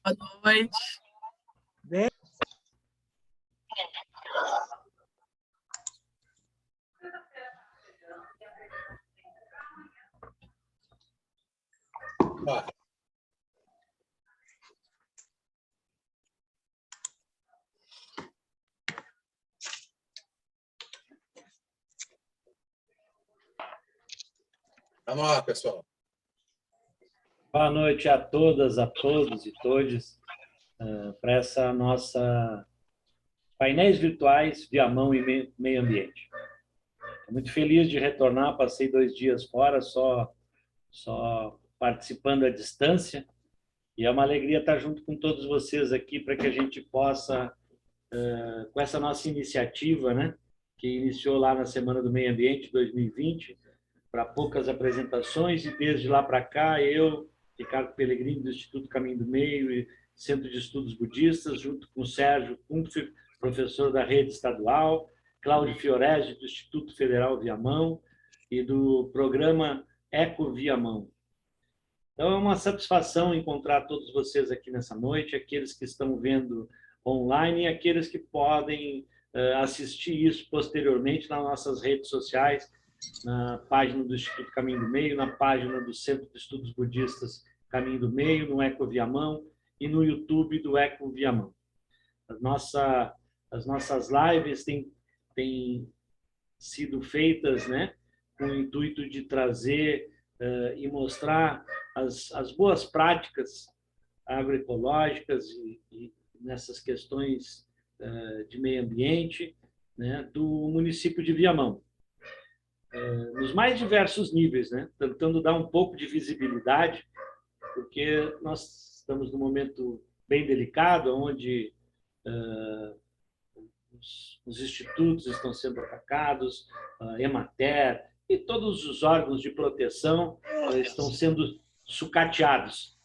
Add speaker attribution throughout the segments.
Speaker 1: Boa noite.
Speaker 2: Bem...
Speaker 3: Vamos lá, pessoal.
Speaker 4: Boa noite a todas, a todos e todes para essa nossa painéis virtuais Viamão e Meio Ambiente. Estou muito feliz de retornar, passei 2 dias fora, só participando à distância, e é uma alegria estar junto com todos vocês aqui para que a gente possa, com essa nossa iniciativa, né, que iniciou lá na Semana do Meio Ambiente 2020, para poucas apresentações, e desde lá para cá, eu, Ricardo Pellegrini, do Instituto Caminho do Meio e Centro de Estudos Budistas, junto com o Sérgio Kumpfer, professor da rede estadual, Cláudio Fiorese, do Instituto Federal Viamão e do programa Eco Viamão. Então, é uma satisfação encontrar todos vocês aqui nessa noite, aqueles que estão vendo online e aqueles que podem assistir isso posteriormente nas nossas redes sociais, na página do Instituto Caminho do Meio, na página do Centro de Estudos Budistas Caminho do Meio, no Eco Viamão e no YouTube do Eco Viamão. As nossas lives têm sido feitas, né, com o intuito de trazer e mostrar as boas práticas agroecológicas e nessas questões de meio ambiente, né, do município de Viamão. Nos mais diversos níveis, né? Tentando dar um pouco de visibilidade, porque nós estamos num momento bem delicado, onde os institutos estão sendo atacados, a Emater e todos os órgãos de proteção estão sendo sucateados.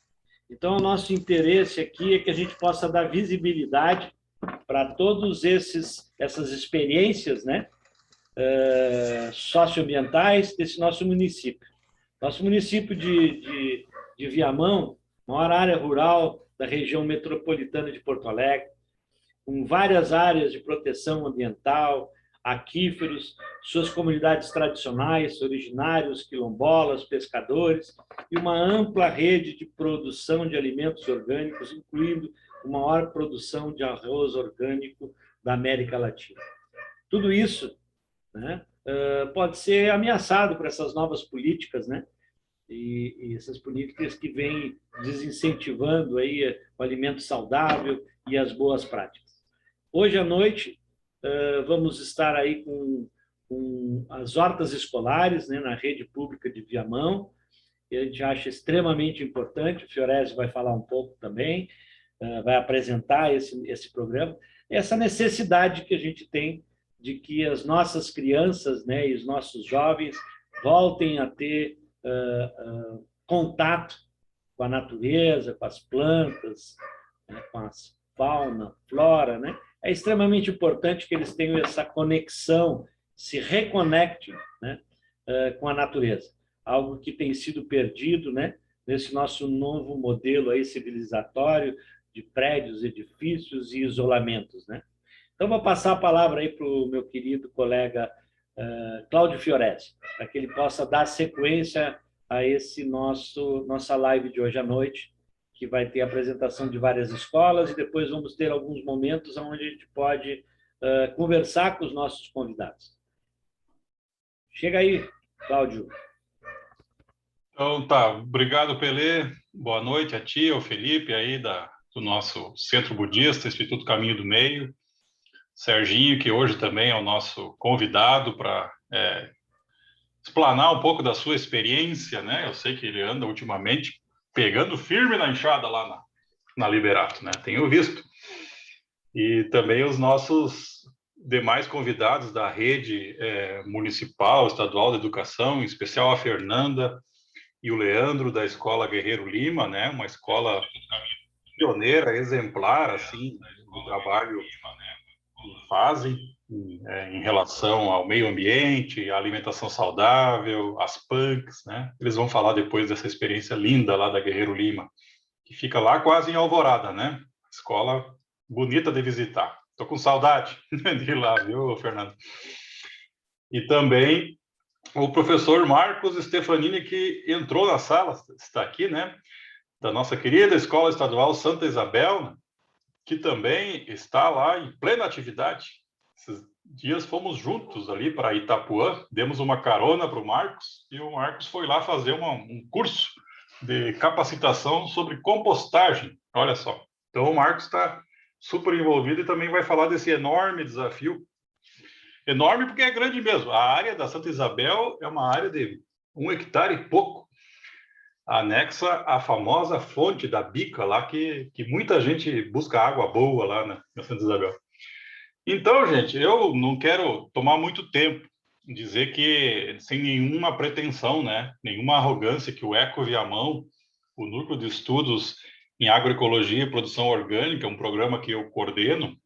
Speaker 4: Então, o nosso interesse aqui é que a gente possa dar visibilidade para todas essas experiências, né, socioambientais desse nosso município. Nosso município de Viamão, maior área rural da região metropolitana de Porto Alegre, com várias áreas de proteção ambiental, aquíferos, suas comunidades tradicionais, originários, quilombolas, pescadores, e uma ampla rede de produção de alimentos orgânicos, incluindo a maior produção de arroz orgânico da América Latina. Tudo isso, né, pode ser ameaçado por essas novas políticas, né? E essas políticas que vêm desincentivando aí o alimento saudável e as boas práticas. Hoje à noite vamos estar aí com as hortas escolares, né, na rede pública de Viamão, que a gente acha extremamente importante. O Fiorese vai falar um pouco também, vai apresentar esse programa, essa necessidade que a gente tem de que as nossas crianças, né, e os nossos jovens voltem a ter contato com a natureza, com as plantas, né, com a fauna, flora, né? É extremamente importante que eles tenham essa conexão, se reconectem, né, com a natureza, algo que tem sido perdido, né, nesse nosso novo modelo aí civilizatório de prédios, edifícios e isolamentos, né? Então, vou passar a palavra aí para o meu querido colega Cláudio Fiorese, para que ele possa dar sequência a nossa live de hoje à noite, que vai ter a apresentação de várias escolas, e depois vamos ter alguns momentos onde a gente pode conversar com os nossos convidados. Chega aí, Cláudio.
Speaker 5: Então, tá. Obrigado, Pelé. Boa noite a ti, ao Felipe, aí do nosso Centro Budista, Instituto Caminho do Meio. Serginho, que hoje também é o nosso convidado para explanar um pouco da sua experiência, né? Eu sei que ele anda ultimamente pegando firme na enxada lá na Liberato, né? Tenho visto. E também os nossos demais convidados da rede municipal, estadual de educação, em especial a Fernanda e o Leandro, da Escola Guerreiro Lima, né? Uma escola pioneira, exemplar, assim, do trabalho que fazem em relação ao meio ambiente, à alimentação saudável, às punks, né? Eles vão falar depois dessa experiência linda lá da Guerreiro Lima. que fica lá quase em Alvorada, né? Escola bonita de visitar. Estou com saudade de ir lá, viu, Fernando? E também o professor Marcos Stefanini, que entrou na sala, está aqui, né? Da nossa querida Escola Estadual Santa Isabel, né? Que também está lá em plena atividade. Esses dias fomos juntos ali para Itapuã, demos uma carona para o Marcos, e o Marcos foi lá fazer um curso de capacitação sobre compostagem. Olha só. Então, o Marcos está super envolvido e também vai falar desse enorme desafio. Enorme porque é grande mesmo. A área da Santa Isabel é uma área de 1 hectare e pouco, anexa à famosa fonte da Bica lá, que muita gente busca água boa lá na Santa Isabel. Então, gente, eu não quero tomar muito tempo, dizer que sem nenhuma pretensão, né, nenhuma arrogância, que o Eco Viamão, o Núcleo de Estudos em Agroecologia e Produção Orgânica, um programa que eu coordeno,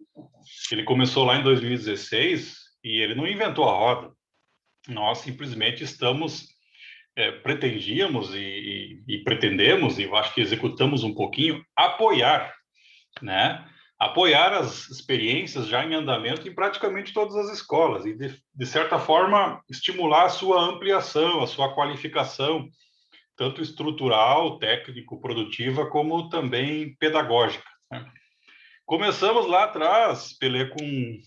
Speaker 5: ele começou lá em 2016 e ele não inventou a roda. Nós simplesmente pretendíamos e pretendemos, e eu acho que executamos um pouquinho, apoiar, né? Apoiar as experiências já em andamento em praticamente todas as escolas e, de certa forma, estimular a sua ampliação, a sua qualificação, tanto estrutural, técnico, produtiva, como também pedagógica, né? Começamos lá atrás, Pelé, com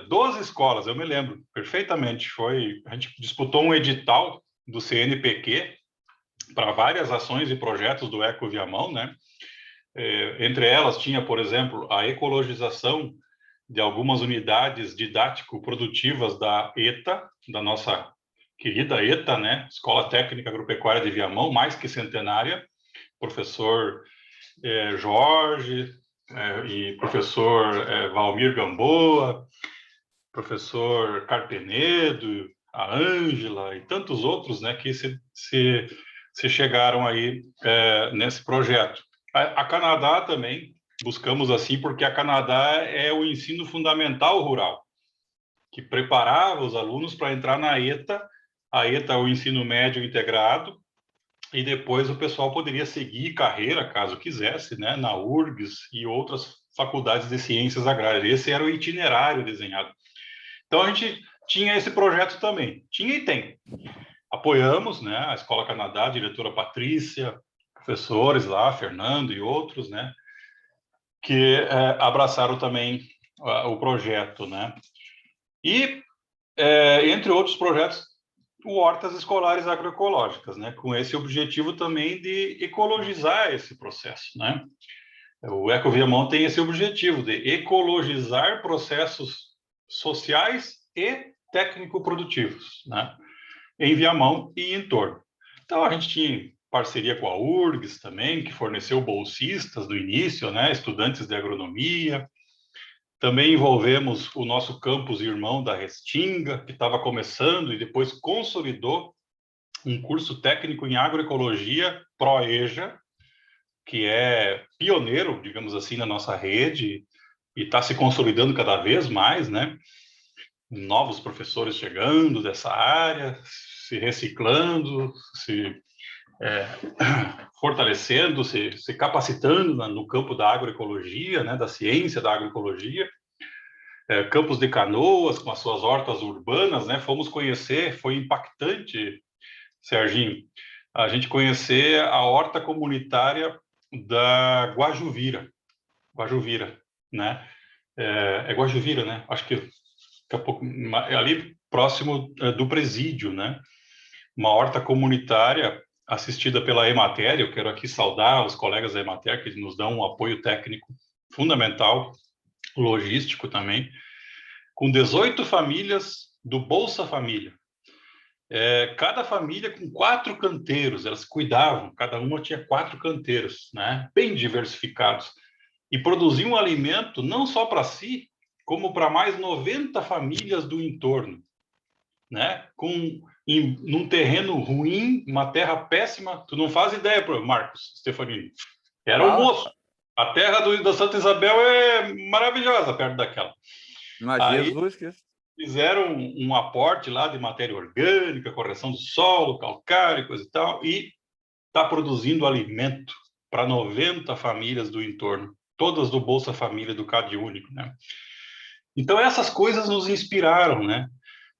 Speaker 5: 12 escolas, eu me lembro perfeitamente. A gente disputou um edital do CNPq para várias ações e projetos do Eco Viamão, né? Entre elas tinha, por exemplo, a ecologização de algumas unidades didático-produtivas da ETA, da nossa querida ETA, né? Escola Técnica Agropecuária de Viamão, mais que centenária, professor Jorge, e professor Valmir Gamboa, professor Carpenedo, a Ângela e tantos outros, né, que se chegaram aí nesse projeto. A Canadá também, buscamos assim, porque a Canadá é o ensino fundamental rural, que preparava os alunos para entrar na ETA. A ETA é o ensino médio integrado, e depois o pessoal poderia seguir carreira, caso quisesse, né, na URGS e outras faculdades de ciências agrárias. Esse era o itinerário desenhado. Então, a gente tinha esse projeto também. Tinha e tem. Apoiamos, né, a Escola Canadá, a diretora Patrícia, professores lá, Fernando e outros, né, que abraçaram também o projeto, né. E, entre outros projetos, hortas escolares agroecológicas, né, com esse objetivo também de ecologizar esse processo, né. O Eco Viamão tem esse objetivo de ecologizar processos sociais e técnico-produtivos, né, em Viamão e em torno. Então, a gente tinha parceria com a URGS também, que forneceu bolsistas do início, né, estudantes de agronomia. Também envolvemos o nosso campus irmão da Restinga, que estava começando e depois consolidou um curso técnico em agroecologia ProEja, que é pioneiro, digamos assim, na nossa rede e está se consolidando cada vez mais, né? Novos professores chegando dessa área, se reciclando, se fortalecendo, se capacitando no campo da agroecologia, né? Da ciência da agroecologia. Campos de Canoas, com as suas hortas urbanas, né? Fomos conhecer, foi impactante, Serginho, a gente conhecer a horta comunitária da Guajuvira, né? Guajuvira, né? Acho que daqui a pouco, ali próximo do presídio, né? Uma horta comunitária assistida pela Emater. Eu quero aqui saudar os colegas da Emater, que nos dão um apoio técnico fundamental, logístico também, com 18 famílias do Bolsa Família. Cada família com 4 canteiros, elas cuidavam, cada uma tinha 4 canteiros, né? Bem diversificados, e produziam um alimento não só para si, como para mais 90 famílias do entorno, né? Num terreno ruim, uma terra péssima. Tu não faz ideia, Marcos Stefanini. Era um moço. A terra da Santa Isabel é maravilhosa perto daquela.
Speaker 1: Mas
Speaker 5: Aí,
Speaker 1: Jesus que...
Speaker 5: fizeram um aporte lá de matéria orgânica, correção do solo, calcário, coisa e tal, e está produzindo alimento para 90 famílias do entorno, todas do Bolsa Família, do CadÚnico, né? Então, essas coisas nos inspiraram, né?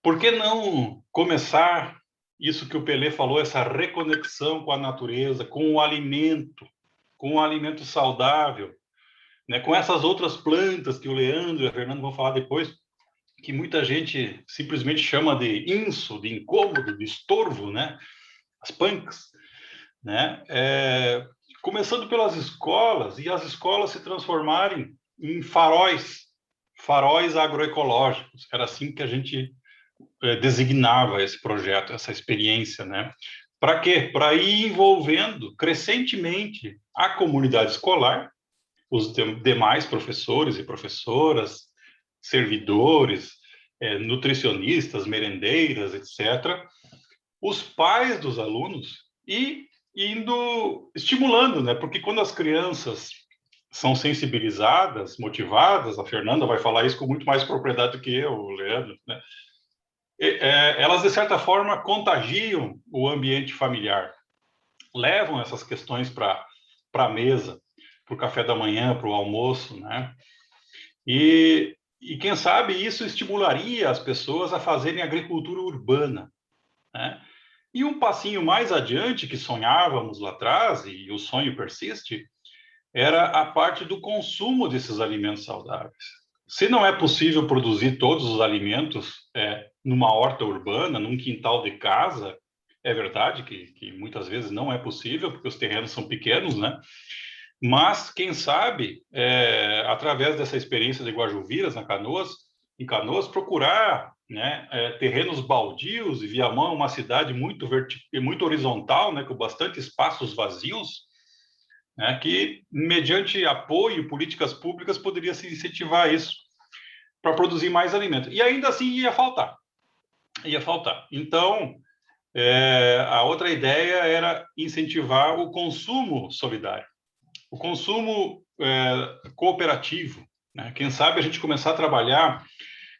Speaker 5: Por que não começar isso que o Pelé falou, essa reconexão com a natureza, com o alimento saudável, né? Com essas outras plantas que o Leandro e a Fernanda vão falar depois, que muita gente simplesmente chama de inso, de incômodo, de estorvo, né? As punks, né? Começando pelas escolas, e as escolas se transformarem em faróis agroecológicos. Era assim que a gente designava esse projeto, essa experiência, né? Para quê? Para ir envolvendo crescentemente a comunidade escolar, os demais professores e professoras, servidores, nutricionistas, merendeiras, etc., os pais dos alunos e estimulando, né? Porque quando as crianças são sensibilizadas, motivadas, a Fernanda vai falar isso com muito mais propriedade do que eu, o Leandro, né? Elas, de certa forma, contagiam o ambiente familiar, levam essas questões para a mesa, para o café da manhã, para o almoço, né? E quem sabe isso estimularia as pessoas a fazerem agricultura urbana, né? E um passinho mais adiante, que sonhávamos lá atrás, e o sonho persiste, era a parte do consumo desses alimentos saudáveis. Se não é possível produzir todos os alimentos numa horta urbana, num quintal de casa, é verdade que muitas vezes não é possível, porque os terrenos são pequenos, né? Mas, quem sabe, através dessa experiência de Guajuviras, em Canoas, procurar, né, terrenos baldios, e Viamão é uma cidade muito horizontal, né, com bastante espaços vazios, né, que, mediante apoio, políticas públicas, poderia se incentivar isso para produzir mais alimento. E ainda assim ia faltar. Então, a outra ideia era incentivar o consumo solidário, o consumo cooperativo, né? Quem sabe a gente começar a trabalhar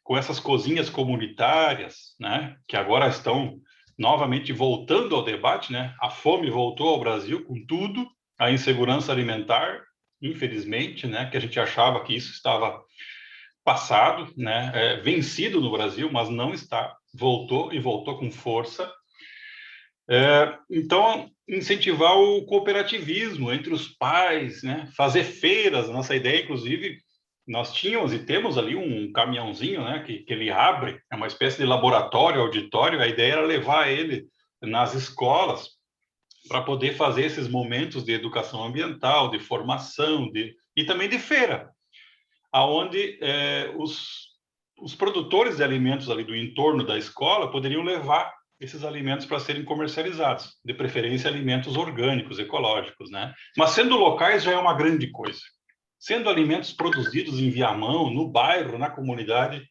Speaker 5: com essas cozinhas comunitárias, né? Que agora estão novamente voltando ao debate, né? A fome voltou ao Brasil com tudo, a insegurança alimentar, infelizmente, né? Que a gente achava que isso estava passado, né? Vencido no Brasil, mas não está. Voltou e voltou com força. Então, incentivar o cooperativismo entre os pais, né? Fazer feiras. Nossa ideia, inclusive, nós tínhamos e temos ali um caminhãozinho, né? Que ele abre, é uma espécie de laboratório, auditório. A ideia era levar ele nas escolas para poder fazer esses momentos de educação ambiental, de formação, e também de feira, aonde os produtores de alimentos ali do entorno da escola poderiam levar esses alimentos para serem comercializados, de preferência alimentos orgânicos, ecológicos, né? Mas sendo locais já é uma grande coisa. Sendo alimentos produzidos em Viamão, no bairro, na comunidade,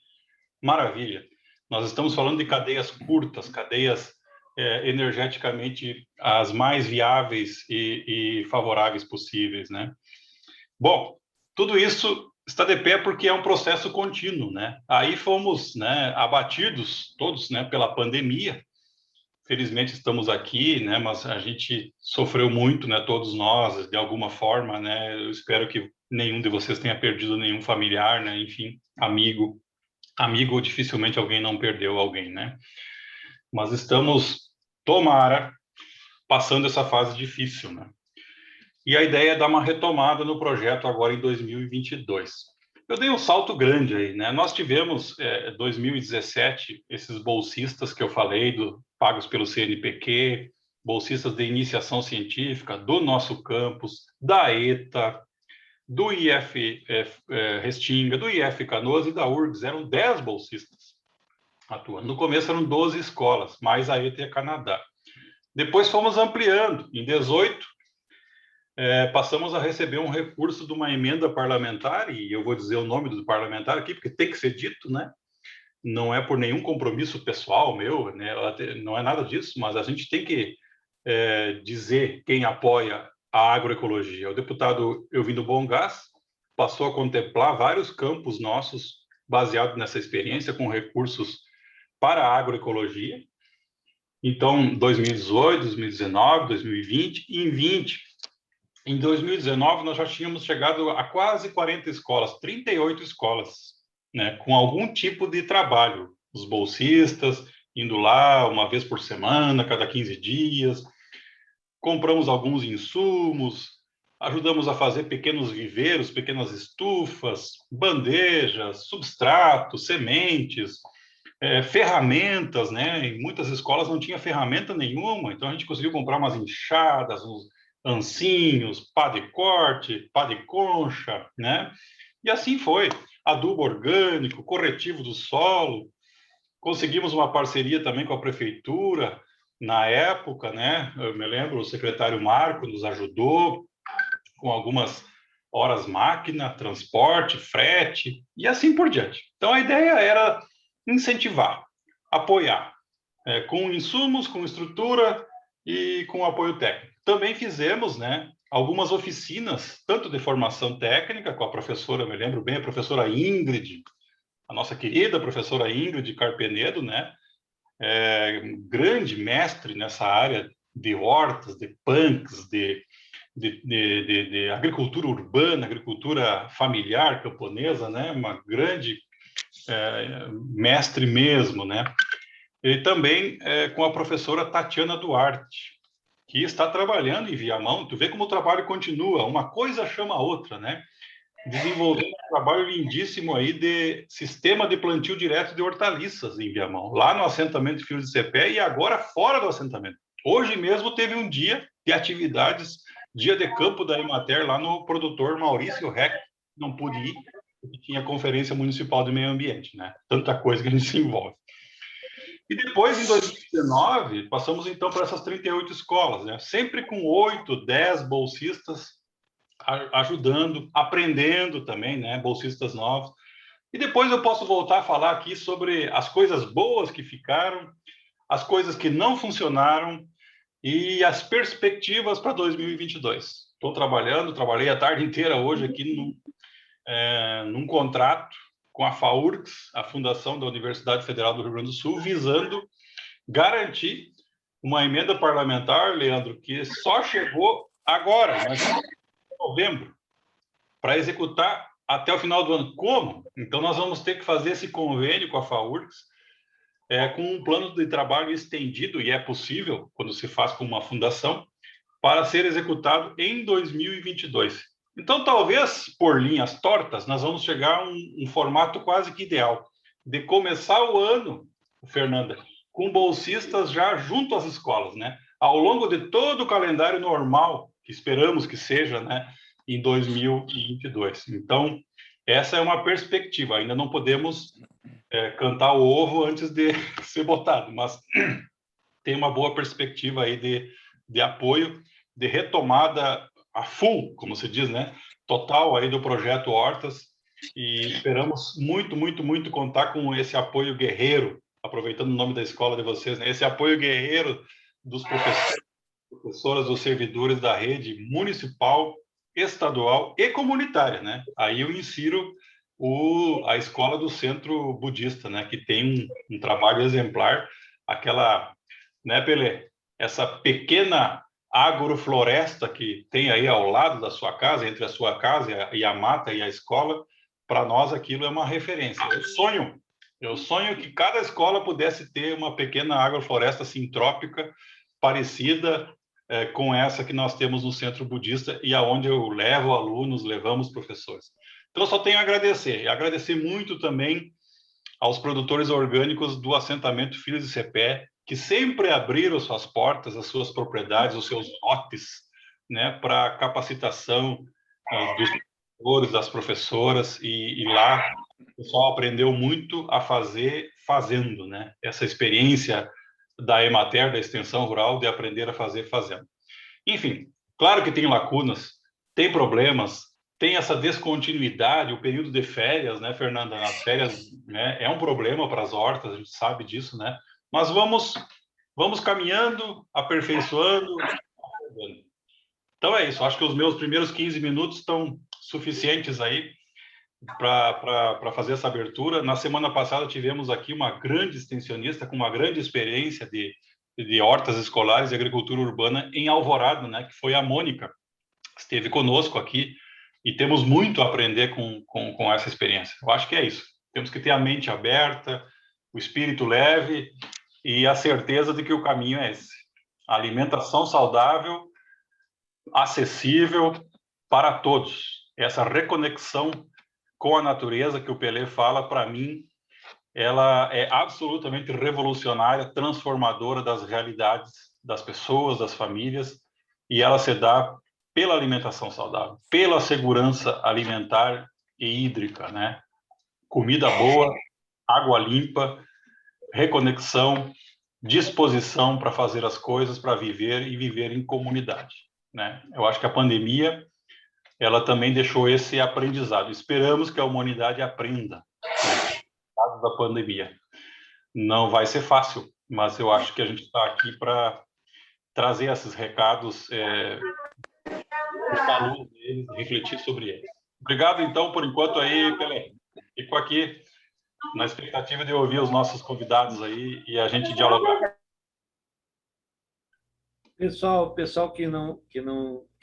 Speaker 5: maravilha. Nós estamos falando de cadeias curtas, cadeias energeticamente as mais viáveis e favoráveis possíveis, né? Bom, tudo isso está de pé porque é um processo contínuo, né? Aí fomos, né, abatidos todos, né, pela pandemia. Felizmente estamos aqui, né? Mas a gente sofreu muito, né? Todos nós, de alguma forma, né? Eu espero que nenhum de vocês tenha perdido nenhum familiar, né? Enfim, amigo, dificilmente alguém não perdeu alguém, né? Mas estamos, tomara, passando essa fase difícil, né? E a ideia é dar uma retomada no projeto agora em 2022. Eu dei um salto grande aí, né? Nós tivemos, 2017, esses bolsistas que eu falei, pagos pelo CNPq, bolsistas de iniciação científica, do nosso campus, da ETA, do IF Restinga, do IF Canoas e da URGS. Eram 10 bolsistas atuando. No começo eram 12 escolas, mais a ETA e a Canadá. Depois fomos ampliando. Em 18, passamos a receber um recurso de uma emenda parlamentar, e eu vou dizer o nome do parlamentar aqui, porque tem que ser dito, né? Não é por nenhum compromisso pessoal meu, né? Não é nada disso, mas a gente tem que dizer quem apoia a agroecologia. O deputado Elvindo Bongás passou a contemplar vários campos nossos baseados nessa experiência, com recursos para a agroecologia, Então, 2018, 2019, 2020 e em 20. Em 2019, nós já tínhamos chegado a quase 40 escolas, 38 escolas, né, com algum tipo de trabalho. Os bolsistas indo lá uma vez por semana, cada 15 dias. Compramos alguns insumos, ajudamos a fazer pequenos viveiros, pequenas estufas, bandejas, substratos, sementes, ferramentas, né? Em muitas escolas não tinha ferramenta nenhuma, então a gente conseguiu comprar umas enxadas, uns ancinhos, pá de corte, pá de concha, né? E assim foi. Adubo orgânico, corretivo do solo. Conseguimos uma parceria também com a prefeitura na época, né? Eu me lembro, o secretário Marco nos ajudou com algumas horas máquina, transporte, frete e assim por diante. Então a ideia era incentivar, apoiar, com insumos, com estrutura e com apoio técnico. Também fizemos, né, algumas oficinas, tanto de formação técnica com a professora, eu me lembro bem, a professora Ingrid, a nossa querida professora Ingrid Carpenedo, né, grande mestre nessa área de hortas, de punks, de agricultura urbana, agricultura familiar camponesa, né, uma grande mestre mesmo, né, e também com a professora Tatiana Duarte, que está trabalhando em Viamão. Tu vê como o trabalho continua, uma coisa chama a outra, né? Desenvolvendo um trabalho lindíssimo aí de sistema de plantio direto de hortaliças em Viamão, lá no assentamento Filhos de Cepé e agora fora do assentamento. Hoje mesmo teve um dia de atividades, dia de campo da Emater, lá no produtor Maurício Reck, não pude ir, porque tinha conferência municipal de meio ambiente, né? Tanta coisa que a gente se envolve. E depois, em 2019, passamos então para essas 38 escolas, né? Sempre com 8, 10 bolsistas ajudando, aprendendo também, né? Bolsistas novos. E depois eu posso voltar a falar aqui sobre as coisas boas que ficaram, as coisas que não funcionaram e as perspectivas para 2022. Estou trabalhei a tarde inteira hoje aqui num contrato com a FAURGS, a Fundação da Universidade Federal do Rio Grande do Sul, visando garantir uma emenda parlamentar, Leandro, que só chegou agora, mas em novembro, para executar até o final do ano. Como? Então, nós vamos ter que fazer esse convênio com a FAURGS, com um plano de trabalho estendido, e é possível, quando se faz com uma fundação, para ser executado em 2022. Então, talvez, por linhas tortas, nós vamos chegar a um formato quase que ideal, de começar o ano, Fernanda, com bolsistas já junto às escolas, né? Ao longo de todo o calendário normal, que esperamos que seja, né, em 2022. Então, essa é uma perspectiva. Ainda não podemos cantar o ovo antes de ser botado, mas tem uma boa perspectiva aí de apoio, de retomada a full, como se diz, né? Total aí do projeto Hortas, e esperamos muito, muito, muito contar com esse apoio guerreiro, aproveitando o nome da escola de vocês, né? Esse apoio guerreiro dos professores, professoras, dos servidores da rede municipal, estadual e comunitária, né? Aí eu insiro a escola do Centro Budista, né? Que tem um trabalho exemplar, aquela, né, Pelé? Essa pequena agrofloresta que tem aí ao lado da sua casa, entre a sua casa e a mata e a escola, para nós aquilo é uma referência. Eu sonho que cada escola pudesse ter uma pequena agrofloresta sintrópica parecida com essa que nós temos no Centro Budista e aonde eu levo alunos, levamos professores. Então, eu só tenho a agradecer. E agradecer muito também aos produtores orgânicos do assentamento Filhos de Cepé, que sempre abriram suas portas, as suas propriedades, os seus lotes, né, para capacitação dos professores, das professoras, e lá o pessoal aprendeu muito a fazer fazendo, né? Essa experiência da Emater, da extensão rural, de aprender a fazer fazendo. Enfim, claro que tem lacunas, tem problemas, tem essa descontinuidade, o período de férias, né, Fernanda? As férias, né, é um problema para as hortas, a gente sabe disso, né? Mas vamos caminhando, aperfeiçoando. Então é isso, acho que os meus primeiros 15 minutos estão suficientes aí para fazer essa abertura. Na semana passada tivemos aqui uma grande extensionista com uma grande experiência de de hortas escolares e agricultura urbana em Alvorada, né, que foi a Mônica, que esteve conosco aqui, e temos muito a aprender com essa experiência. Eu acho que é isso. Temos que ter a mente aberta, o espírito leve e a certeza de que o caminho é esse. A alimentação saudável, acessível para todos. Essa reconexão com a natureza que o Pelé fala, para mim, ela é absolutamente revolucionária, transformadora das realidades das pessoas, das famílias, e ela se dá pela alimentação saudável, pela segurança alimentar e hídrica, né? Comida boa, água limpa, reconexão, disposição para fazer as coisas, para viver e viver em comunidade, né? Eu acho que a pandemia, ela também deixou esse aprendizado. Esperamos que a humanidade aprenda, né, da pandemia. Não vai ser fácil, mas eu acho que a gente está aqui para trazer esses recados, à luz deles, refletir sobre eles. Obrigado, então, por enquanto aí, Pelé. Fico aqui na expectativa de ouvir os nossos convidados aí e a gente dialogar.
Speaker 4: Pessoal que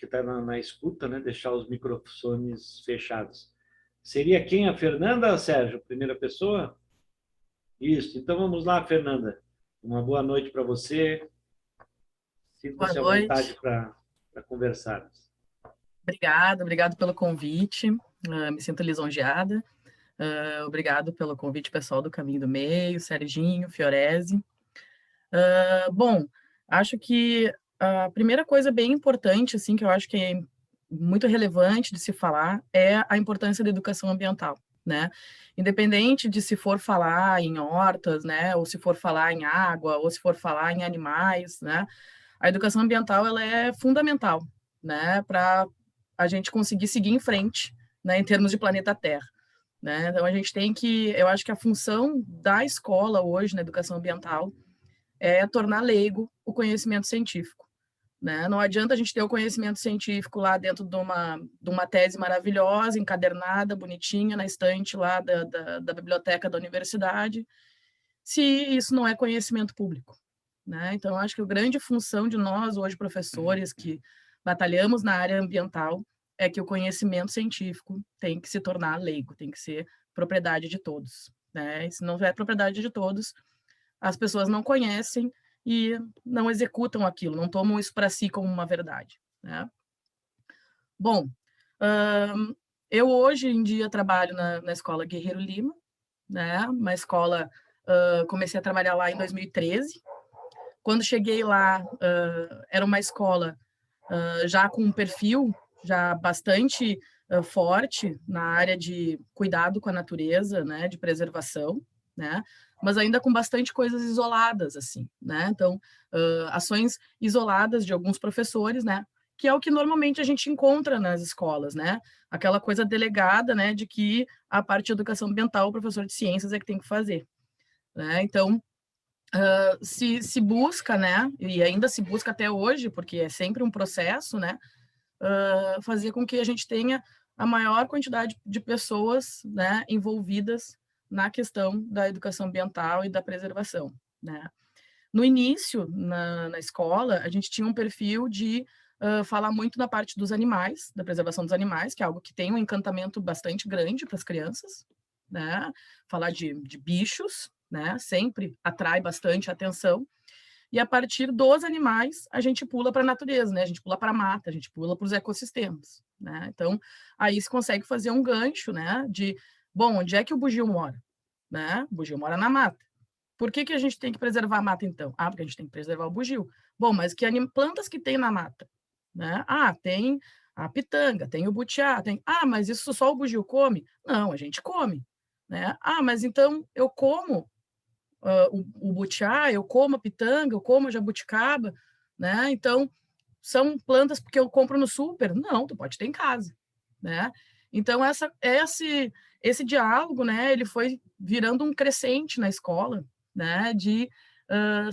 Speaker 4: está na escuta, né? Deixar os microfones fechados. Seria quem? A Fernanda, Sérgio? Primeira pessoa? Isso. Então vamos lá, Fernanda. Uma boa noite para você. Sinta-se à vontade para conversarmos.
Speaker 1: Obrigado pelo convite. Me sinto lisonjeada. Obrigado pelo convite, pessoal do Caminho do Meio, Serginho, Fiorese. Bom, acho que a primeira coisa bem importante, assim, que eu acho que é muito relevante de se falar é a importância da educação ambiental, né? Independente de se for falar em hortas, né, ou se for falar em água, ou se for falar em animais, né? A educação ambiental, ela é fundamental, né, para a gente conseguir seguir em frente, né, em termos de planeta Terra, né? Então a gente tem que, eu acho que a função da escola hoje na educação ambiental é tornar leigo o conhecimento científico, né? Não adianta a gente ter o conhecimento científico lá dentro de uma tese maravilhosa, encadernada, bonitinha, na estante lá da biblioteca da universidade, se isso não é conhecimento público, né? Então, acho que a grande função de nós, hoje, professores, que batalhamos na área ambiental, é que o conhecimento científico tem que se tornar leigo, tem que ser propriedade de todos, né? E se não é propriedade de todos, as pessoas não conhecem e não executam aquilo, não tomam isso para si como uma verdade, né? Bom, eu hoje em dia trabalho na Escola Guerreiro Lima, né? Uma escola, comecei a trabalhar lá em 2013. Quando cheguei lá, era uma escola já com um perfil já bastante forte na área de cuidado com a natureza, né? De preservação, né? Mas ainda com bastante coisas isoladas, assim, né? Então, ações isoladas de alguns professores, né? Que é o que normalmente a gente encontra nas escolas, né? Aquela coisa delegada, né? De que a parte de educação ambiental, o professor de ciências é que tem que fazer, né? Então, se busca, né? E ainda se busca até hoje, porque é sempre um processo, né? Fazer com que a gente tenha a maior quantidade de pessoas, né? Envolvidas na questão da educação ambiental e da preservação, né? No início, na escola, a gente tinha um perfil de falar muito na parte dos animais, da preservação dos animais, que é algo que tem um encantamento bastante grande para as crianças, né? Falar de bichos, né? Sempre atrai bastante atenção. E a partir dos animais, a gente pula para a natureza, né? A gente pula para a mata, a gente pula para os ecossistemas, né? Então, aí se consegue fazer um gancho, né? De, bom, onde é que o bugio mora? Né? O bugio mora na mata. Por que a gente tem que preservar a mata, então? Ah, porque a gente tem que preservar o bugio. Bom, mas que plantas que tem na mata? Né? Ah, tem a pitanga, tem o butiá, tem... Ah, mas isso só o bugio come? Não, a gente come. Né? Ah, mas então eu como o butiá, eu como a pitanga, eu como a jabuticaba, né? Então, são plantas porque eu compro no super? Não, tu pode ter em casa, né? Então, esse diálogo, né, ele foi virando um crescente na escola, né, de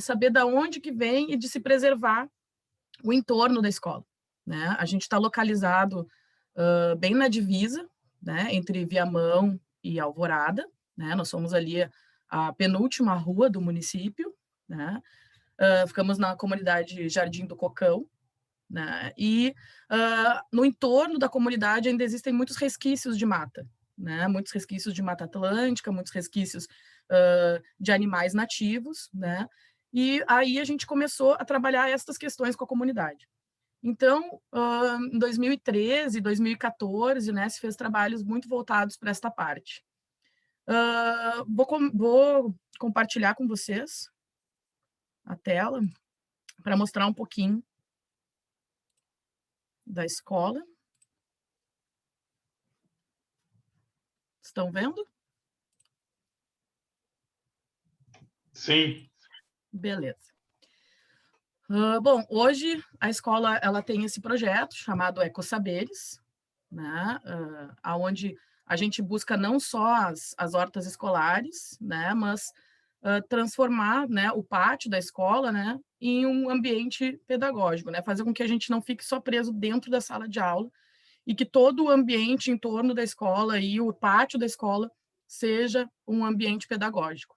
Speaker 1: saber da onde que vem e de se preservar o entorno da escola, né? A gente está localizado bem na divisa, né, entre Viamão e Alvorada, né? Nós somos ali a penúltima rua do município, né? ficamos na comunidade Jardim do Cocão, né? E no entorno da comunidade ainda existem muitos resquícios de mata, né? Muitos resquícios de Mata Atlântica, muitos resquícios de animais nativos, né? E aí a gente começou a trabalhar essas questões com a comunidade. Então, em 2013, 2014, né, se fez trabalhos muito voltados para esta parte. Vou compartilhar com vocês a tela para mostrar um pouquinho da escola. Estão vendo?
Speaker 5: Sim.
Speaker 1: Beleza. Bom, hoje a escola ela tem esse projeto chamado EcoSaberes, né, onde a gente busca não só as hortas escolares, né, mas transformar, né, o pátio da escola, né, em um ambiente pedagógico, né, fazer com que a gente não fique só preso dentro da sala de aula e que todo o ambiente em torno da escola e o pátio da escola seja um ambiente pedagógico.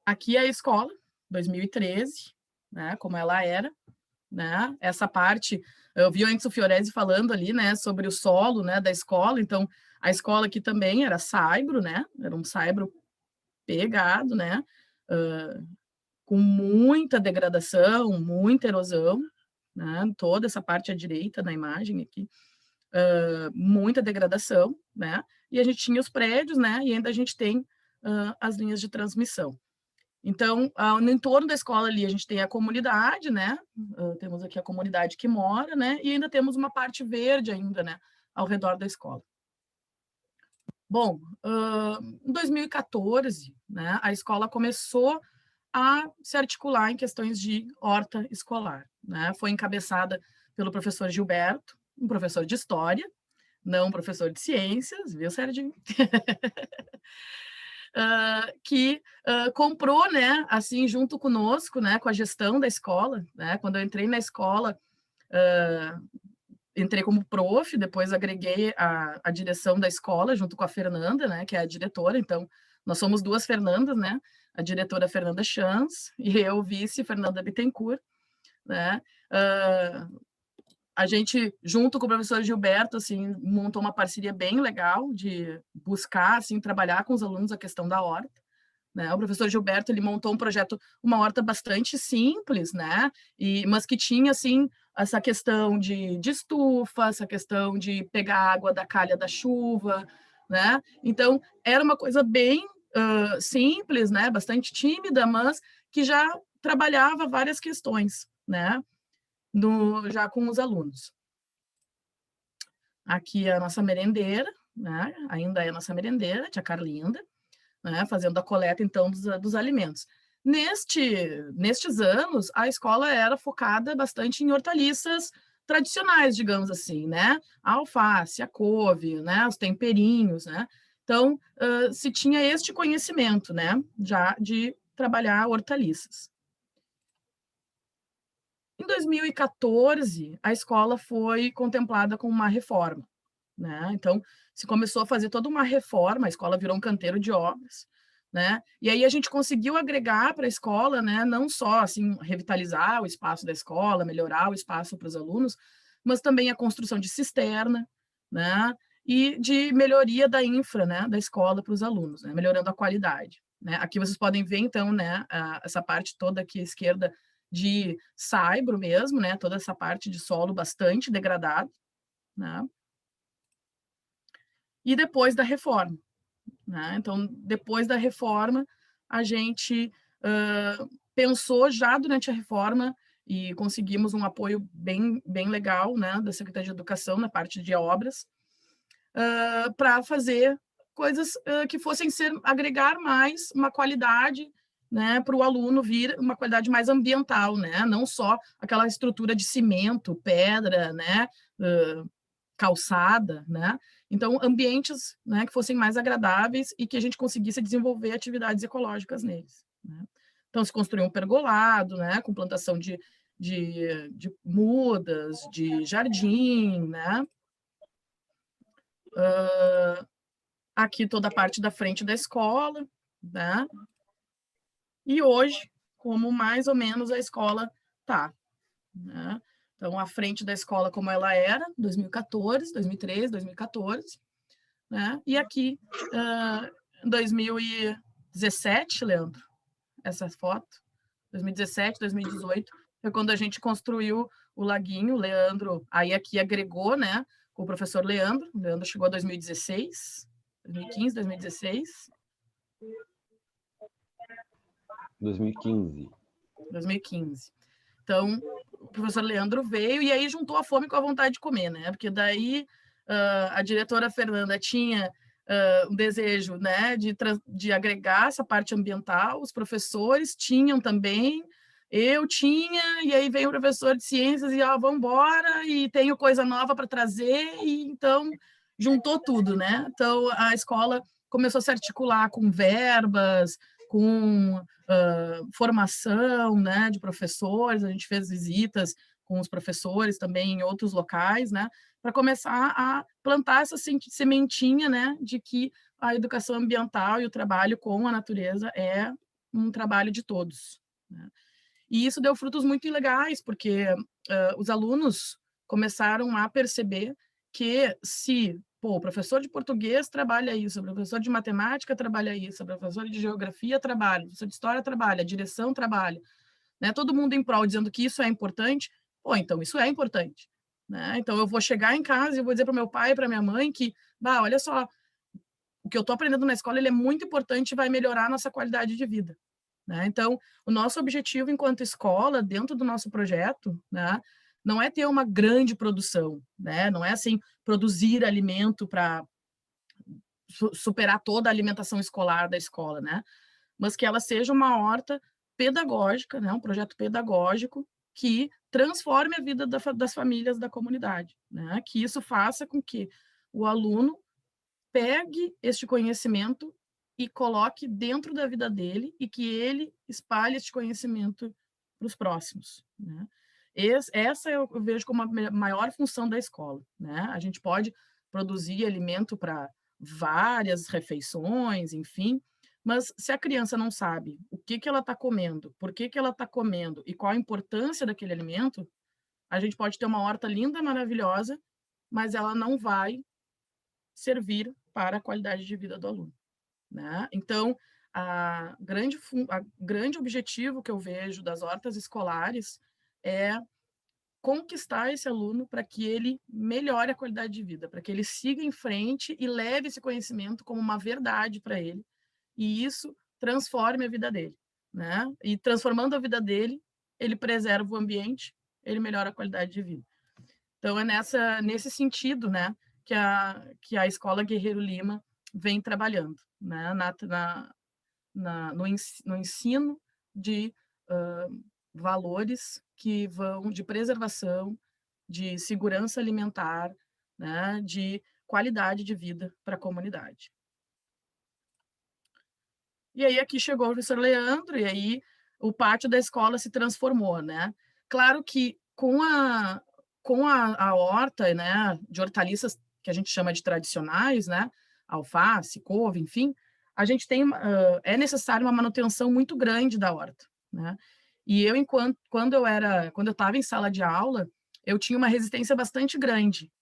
Speaker 1: Aqui é a escola, 2013, né, como ela era, né? Essa parte, eu vi antes o Fiorese falando ali, né, sobre o solo, né, da escola. Então, a escola aqui também era saibro, né? Era um saibro pegado, né? Com muita degradação, muita erosão, né? Toda essa parte à direita da imagem aqui, muita degradação, né? E a gente tinha os prédios, né? E ainda a gente tem as linhas de transmissão. Então, no entorno da escola ali, a gente tem a comunidade, né? Temos aqui a comunidade que mora, né? E ainda temos uma parte verde ainda, né? Ao redor da escola. Bom, em 2014, né? A escola começou a se articular em questões de horta escolar, né? Foi encabeçada pelo professor Gilberto, um professor de história, não um professor de ciências, viu, Serginho? Que comprou, né, assim, junto conosco, né, com a gestão da escola, né, quando eu entrei na escola, entrei como prof, depois agreguei a direção da escola junto com a Fernanda, né, que é a diretora, então nós somos duas Fernandas, né, a diretora Fernanda Chans e eu, vice, Fernanda Bittencourt, né, a gente, junto com o professor Gilberto, assim, montou uma parceria bem legal de buscar, assim, trabalhar com os alunos a questão da horta, né? O professor Gilberto, ele montou um projeto, uma horta bastante simples, né? Mas que tinha, assim, essa questão de estufa, essa questão de pegar água da calha da chuva, né? Então, era uma coisa bem simples, né? Bastante tímida, mas que já trabalhava várias questões, né? Já com os alunos. Aqui é a nossa merendeira, né? Ainda é a nossa merendeira, tia Carlinda, né? Fazendo a coleta, então, dos alimentos. Nestes anos, a escola era focada bastante em hortaliças tradicionais, digamos assim, né? A alface, a couve, né? Os temperinhos, né? Então, se tinha este conhecimento, né? Já de trabalhar hortaliças. Em 2014, a escola foi contemplada com uma reforma, né? Então, se começou a fazer toda uma reforma, a escola virou um canteiro de obras, né? E aí a gente conseguiu agregar para a escola, né, não só assim revitalizar o espaço da escola, melhorar o espaço para os alunos, mas também a construção de cisterna, né? E de melhoria da infra, né, da escola para os alunos, né? Melhorando a qualidade, né? Aqui vocês podem ver então, né, essa parte toda aqui à esquerda de saibro mesmo, né? Toda essa parte de solo bastante degradado, né? E depois da reforma, né? Então, depois da reforma, a gente pensou já durante a reforma e conseguimos um apoio bem legal, né, da Secretaria de Educação na parte de obras, para fazer coisas que fossem agregar mais uma qualidade, né, para o aluno vir uma qualidade mais ambiental, né, não só aquela estrutura de cimento, pedra, né, calçada, né, então ambientes, né, que fossem mais agradáveis e que a gente conseguisse desenvolver atividades ecológicas neles, né. Então se construiu um pergolado, né, com plantação de mudas, de jardim, né, aqui toda a parte da frente da escola, né? E hoje, como mais ou menos a escola está, né? Então, à frente da escola como ela era, 2014, 2013, 2014, né? E aqui, em 2017, Leandro, essa foto, 2017, 2018, foi quando a gente construiu o laguinho. O Leandro, aí aqui agregou, né, com o professor Leandro. O Leandro chegou em 2016, 2015, 2016.
Speaker 2: 2015.
Speaker 1: 2015. Então, o professor Leandro veio e aí juntou a fome com a vontade de comer, né? Porque daí a diretora Fernanda tinha um desejo, né, de agregar essa parte ambiental, os professores tinham também, eu tinha, e aí veio o professor de ciências e vamos embora, e tenho coisa nova para trazer, e então juntou tudo, né? Então, a escola começou a se articular com verbas, com formação, né, de professores. A gente fez visitas com os professores também em outros locais, né, para começar a plantar essa sementinha, né, de que a educação ambiental e o trabalho com a natureza é um trabalho de todos, né? E isso deu frutos muito legais, porque os alunos começaram a perceber que se o professor de português trabalha isso, o professor de matemática trabalha isso, o professor de geografia trabalha, o professor de história trabalha, a direção trabalha, né? Todo mundo em prol dizendo que isso é importante, então isso é importante, né? Então eu vou chegar em casa e vou dizer para o meu pai e para minha mãe que, olha só, o que eu estou aprendendo na escola ele é muito importante e vai melhorar a nossa qualidade de vida, né? Então, o nosso objetivo enquanto escola, dentro do nosso projeto, né, não é ter uma grande produção, né? Não é assim, produzir alimento para superar toda a alimentação escolar da escola, né? Mas que ela seja uma horta pedagógica, né? Um projeto pedagógico que transforme a vida das famílias da comunidade, né? Que isso faça com que o aluno pegue este conhecimento e coloque dentro da vida dele e que ele espalhe este conhecimento para os próximos, né? Essa eu vejo como a maior função da escola, né? A gente pode produzir alimento para várias refeições, enfim, mas se a criança não sabe o que ela está comendo, por que ela está comendo e qual a importância daquele alimento, a gente pode ter uma horta linda, maravilhosa, mas ela não vai servir para a qualidade de vida do aluno, né? Então, grande objetivo que eu vejo das hortas escolares é conquistar esse aluno para que ele melhore a qualidade de vida, para que ele siga em frente e leve esse conhecimento como uma verdade para ele, e isso transforme a vida dele, né? E transformando a vida dele, ele preserva o ambiente, ele melhora a qualidade de vida. Então, é nesse sentido, né, que a Escola Guerreiro Lima vem trabalhando, né, no ensino de valores que vão de preservação, de segurança alimentar, né, de qualidade de vida para a comunidade. E aí aqui chegou o professor Leandro, e aí o pátio da escola se transformou, né? Claro que com a horta, né, de hortaliças que a gente chama de tradicionais, né, alface, couve, enfim, a gente tem é necessário uma manutenção muito grande da horta, né? E eu quando eu estava em sala de aula, eu tinha uma resistência bastante grande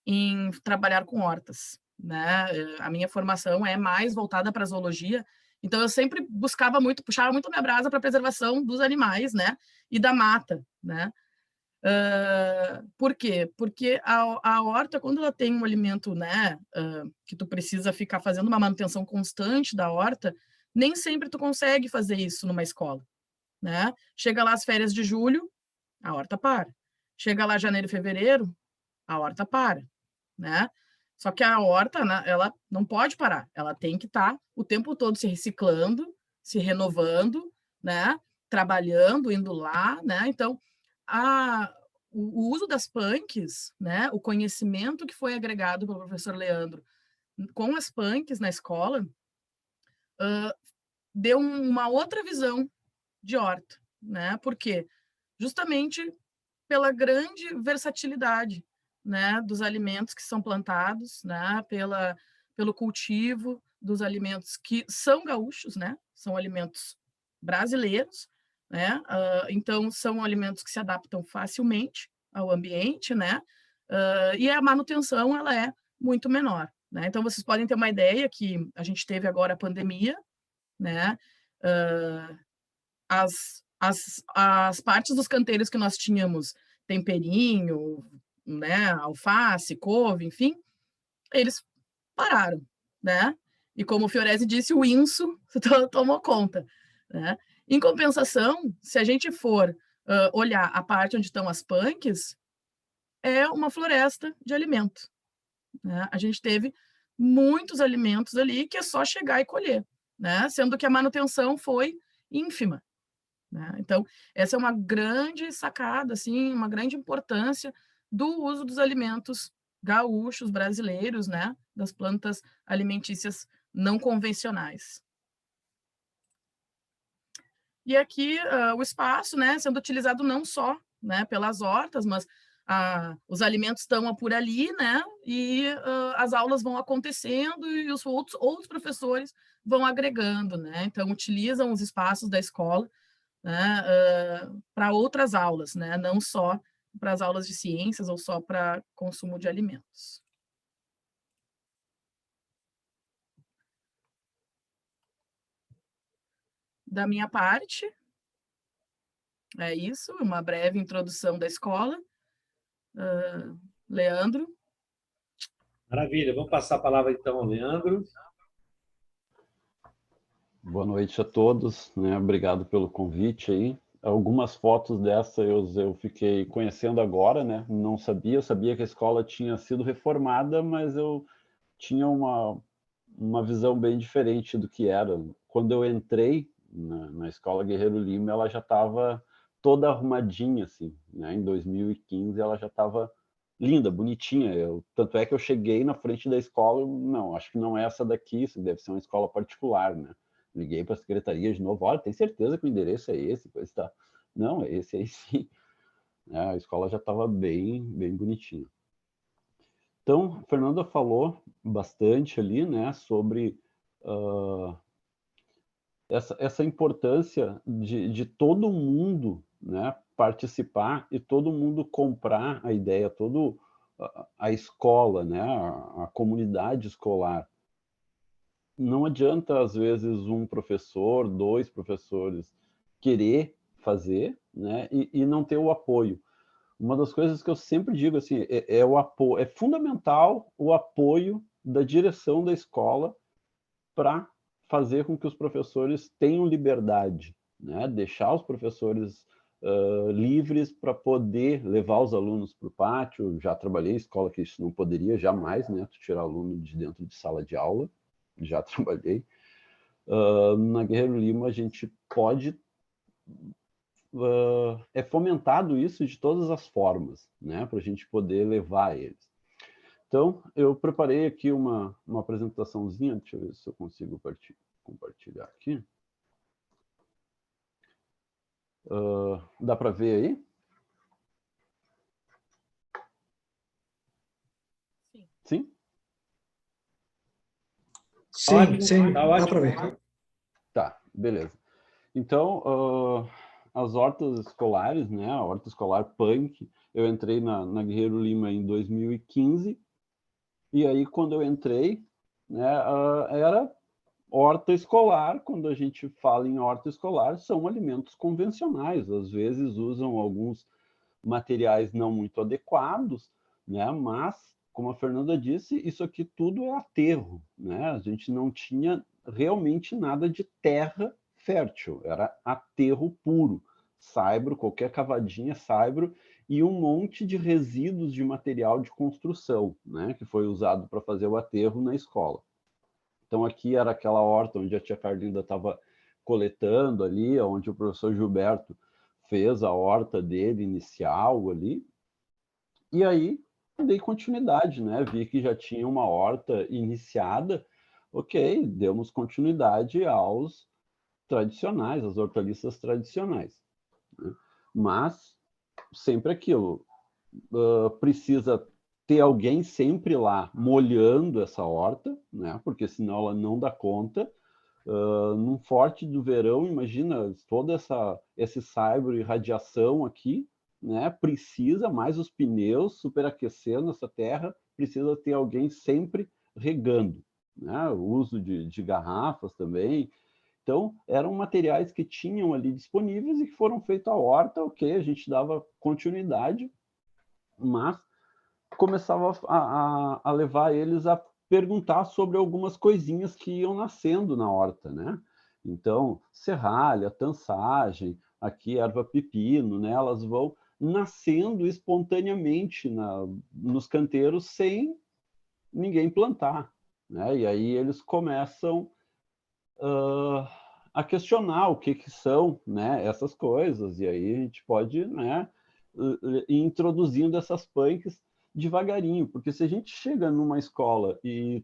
Speaker 1: em trabalhar com hortas, né? A minha formação é mais voltada para a zoologia, então eu sempre puxava muito a minha brasa para a preservação dos animais, né? E da mata, né? Por quê? Porque a horta, quando ela tem um alimento, né, que tu precisa ficar fazendo uma manutenção constante da horta, nem sempre tu consegue fazer isso numa escola, né? Chega lá as férias de julho, a horta para. Chega lá janeiro e fevereiro, a horta para, né? Só que a horta, né, ela não pode parar, ela tem que estar o tempo todo se reciclando, se renovando, né? Trabalhando, indo lá, né? Então, o uso das punks, né? O conhecimento que foi agregado pelo professor Leandro com as punks na escola deu uma outra visão de horta, né? Por quê? Justamente pela grande versatilidade, né, dos alimentos que são plantados, né, pelo cultivo dos alimentos que são gaúchos, né, são alimentos brasileiros, né? Então, são alimentos que se adaptam facilmente ao ambiente, né? E a manutenção, ela é muito menor, né? Então, vocês podem ter uma ideia que a gente teve agora a pandemia, né? As partes dos canteiros que nós tínhamos, temperinho, né? Alface, couve, enfim, eles pararam, né? E como o Fiorese disse, o inso tomou conta, né? Em compensação, se a gente for olhar a parte onde estão as punks, é uma floresta de alimento, né? A gente teve muitos alimentos ali que é só chegar e colher, né? Sendo que a manutenção foi ínfima, né? Então, essa é uma grande sacada, assim, uma grande importância do uso dos alimentos gaúchos, brasileiros, né? Das plantas alimentícias não convencionais. E aqui o espaço, né, sendo utilizado não só, né, pelas hortas, mas os alimentos estão por ali, né, e as aulas vão acontecendo e os outros professores vão agregando, né, então utilizam os espaços da escola, né, para outras aulas, né, não só para as aulas de ciências ou só para consumo de alimentos. Da minha parte, é isso, uma breve introdução da escola. Leandro?
Speaker 4: Maravilha. Vamos passar a palavra, então, ao Leandro.
Speaker 2: Boa noite a todos, né? Obrigado pelo convite aí. Algumas fotos dessas eu fiquei conhecendo agora, né? Não sabia, eu sabia que a escola tinha sido reformada, mas eu tinha uma visão bem diferente do que era. Quando eu entrei na Escola Guerreiro Lima, ela já estava toda arrumadinha, assim, né? Em 2015 ela já estava linda, bonitinha. Tanto é que eu cheguei na frente da escola, não, acho que não é essa daqui, isso deve ser uma escola particular, né? Liguei para a secretaria de novo, olha, tem certeza que o endereço é esse? Coisa tá. Não, é esse aí sim. A escola já estava bem bonitinha. Então, a Fernanda falou bastante ali, né, sobre essa importância de todo mundo, né, participar e todo mundo comprar a ideia, toda a escola, né, a comunidade escolar. Não adianta, às vezes, um professor, dois professores querer fazer, né, e não ter o apoio. Uma das coisas que eu sempre digo assim, o apoio, é fundamental o apoio da direção da escola para fazer com que os professores tenham liberdade, né? Deixar os professores livres para poder levar os alunos para o pátio. Já trabalhei em escola que isso não poderia jamais, né? Tirar aluno de dentro de sala de aula, já trabalhei. Na Guerreiro Lima a gente pode é fomentado isso de todas as formas, né, para a gente poder levar eles. Então, eu preparei aqui uma apresentaçãozinha, deixa eu ver se eu consigo compartilhar aqui. Dá para ver aí?
Speaker 1: Sim?
Speaker 6: Sim, sim, dá para ver.
Speaker 2: Tá, beleza. Então, as hortas escolares, né, a horta escolar punk, eu entrei na Guerreiro Lima em 2015, e aí quando eu entrei, né, era horta escolar. Quando a gente fala em horta escolar, são alimentos convencionais, às vezes usam alguns materiais não muito adequados, né, mas, como a Fernanda disse, isso aqui tudo é aterro, né, a gente não tinha realmente nada de terra fértil, era aterro puro, saibro, qualquer cavadinha saibro, e um monte de resíduos de material de construção, né, que foi usado para fazer o aterro na escola. Então aqui era aquela horta onde a tia Carlinda estava coletando ali, onde o professor Gilberto fez a horta dele inicial ali, e aí dei continuidade, né, vi que já tinha uma horta iniciada, ok, demos continuidade aos tradicionais, às hortaliças tradicionais, né? Mas sempre aquilo, precisa ter alguém sempre lá molhando essa horta, né? Porque senão ela não dá conta. num forte do verão, imagina toda esse cyber e radiação aqui, né? Precisa mais os pneus superaquecendo essa terra, precisa ter alguém sempre regando, né? O uso de garrafas também. Então, eram materiais que tinham ali disponíveis e que foram feitos à horta, ok, a gente dava continuidade, mas começava a levar eles a perguntar sobre algumas coisinhas que iam nascendo na horta, né? Então, serralha, tansagem, aqui erva pepino, né? Elas vão nascendo espontaneamente nos canteiros sem ninguém plantar, né? E aí eles começam a questionar o que são, né, essas coisas, e aí a gente pode, né, ir introduzindo essas punks devagarinho, porque se a gente chega numa escola e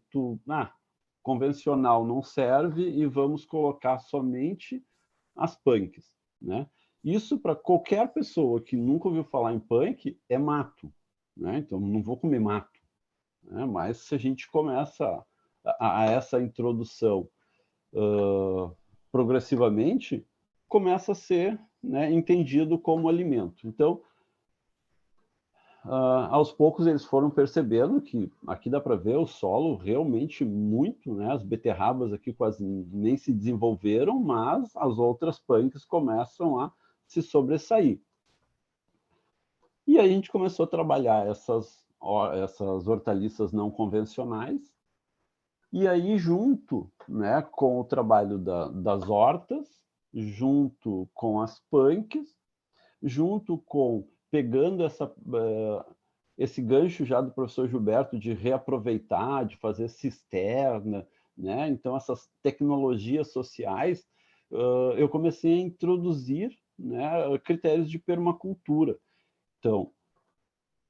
Speaker 2: convencional não serve e vamos colocar somente as punks, né? Isso para qualquer pessoa que nunca ouviu falar em punk é mato, né? Então não vou comer mato, né? Mas se a gente começa a essa introdução progressivamente, começa a ser, né, entendido como alimento. Então, aos poucos eles foram percebendo que aqui dá para ver o solo realmente muito, né? As beterrabas aqui quase nem se desenvolveram, mas as outras punks começam a se sobressair. E aí a gente começou a trabalhar essas hortaliças não convencionais. E aí, junto, né, com o trabalho das hortas, junto com as punks, junto com pegando esse gancho já do professor Gilberto de reaproveitar, de fazer cisterna, né? Então, essas tecnologias sociais, eu comecei a introduzir, né, critérios de permacultura. Então,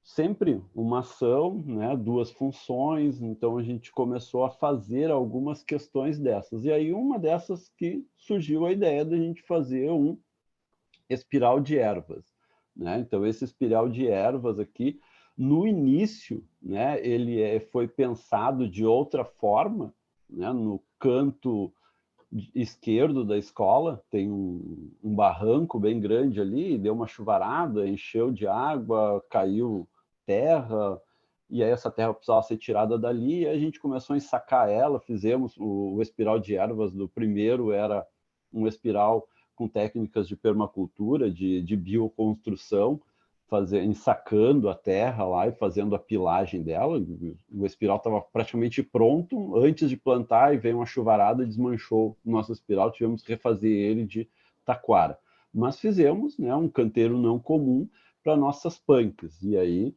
Speaker 2: sempre uma ação, né, duas funções, então a gente começou a fazer algumas questões dessas. E aí uma dessas que surgiu a ideia de a gente fazer um espiral de ervas, né? Então esse espiral de ervas aqui, no início, né, ele foi pensado de outra forma, né, no canto esquerdo da escola, tem um barranco bem grande ali, deu uma chuvarada, encheu de água, caiu terra, e aí essa terra precisava ser tirada dali, e a gente começou a ensacar ela, fizemos o espiral de ervas do primeiro, era um espiral com técnicas de permacultura, de bioconstrução, ensacando a terra lá e fazendo a pilagem dela. O espiral estava praticamente pronto antes de plantar e veio uma chuvarada e desmanchou o nosso espiral. Tivemos que refazer ele de taquara. Mas fizemos, né, um canteiro não comum para nossas punks. E aí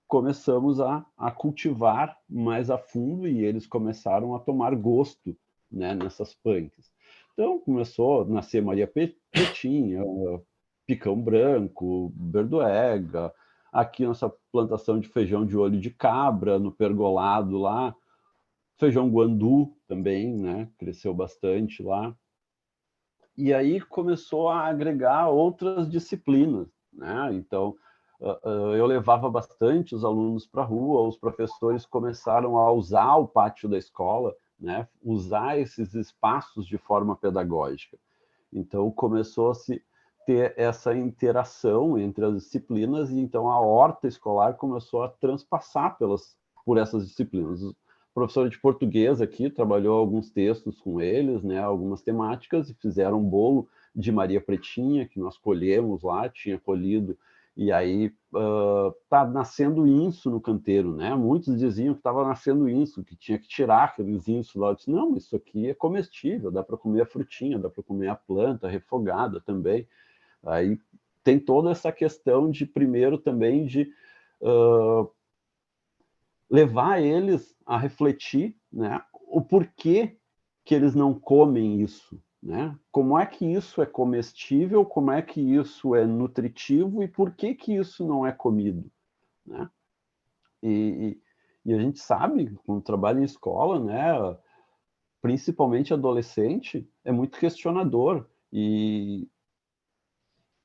Speaker 2: começamos a cultivar mais a fundo e eles começaram a tomar gosto, né, nessas punks. Então começou a nascer Maria Pretinha, Picão Branco, Berdoega, aqui nossa plantação de feijão de olho de cabra, no pergolado lá, feijão guandu também, né, cresceu bastante lá. E aí começou a agregar outras disciplinas, né, então eu levava bastante os alunos para a rua, os professores começaram a usar o pátio da escola, né, usar esses espaços de forma pedagógica. Então começou a se ter essa interação entre as disciplinas e então a horta escolar começou a transpassar por essas disciplinas. O professor de português aqui trabalhou alguns textos com eles, né, algumas temáticas, e fizeram um bolo de Maria Pretinha, que nós colhemos lá, tinha colhido, e aí está nascendo inso no canteiro, né? Muitos diziam que estava nascendo inso, que tinha que tirar aqueles insos lá. Eu disse, não, isso aqui é comestível, dá para comer a frutinha, dá para comer a planta refogada também. Aí tem toda essa questão de, primeiro, também de levar eles a refletir, né, o porquê que eles não comem isso, né? Como é que isso é comestível, como é que isso é nutritivo e por que que isso não é comido, né? E a gente sabe, quando trabalha em escola, né, principalmente adolescente, é muito questionador. E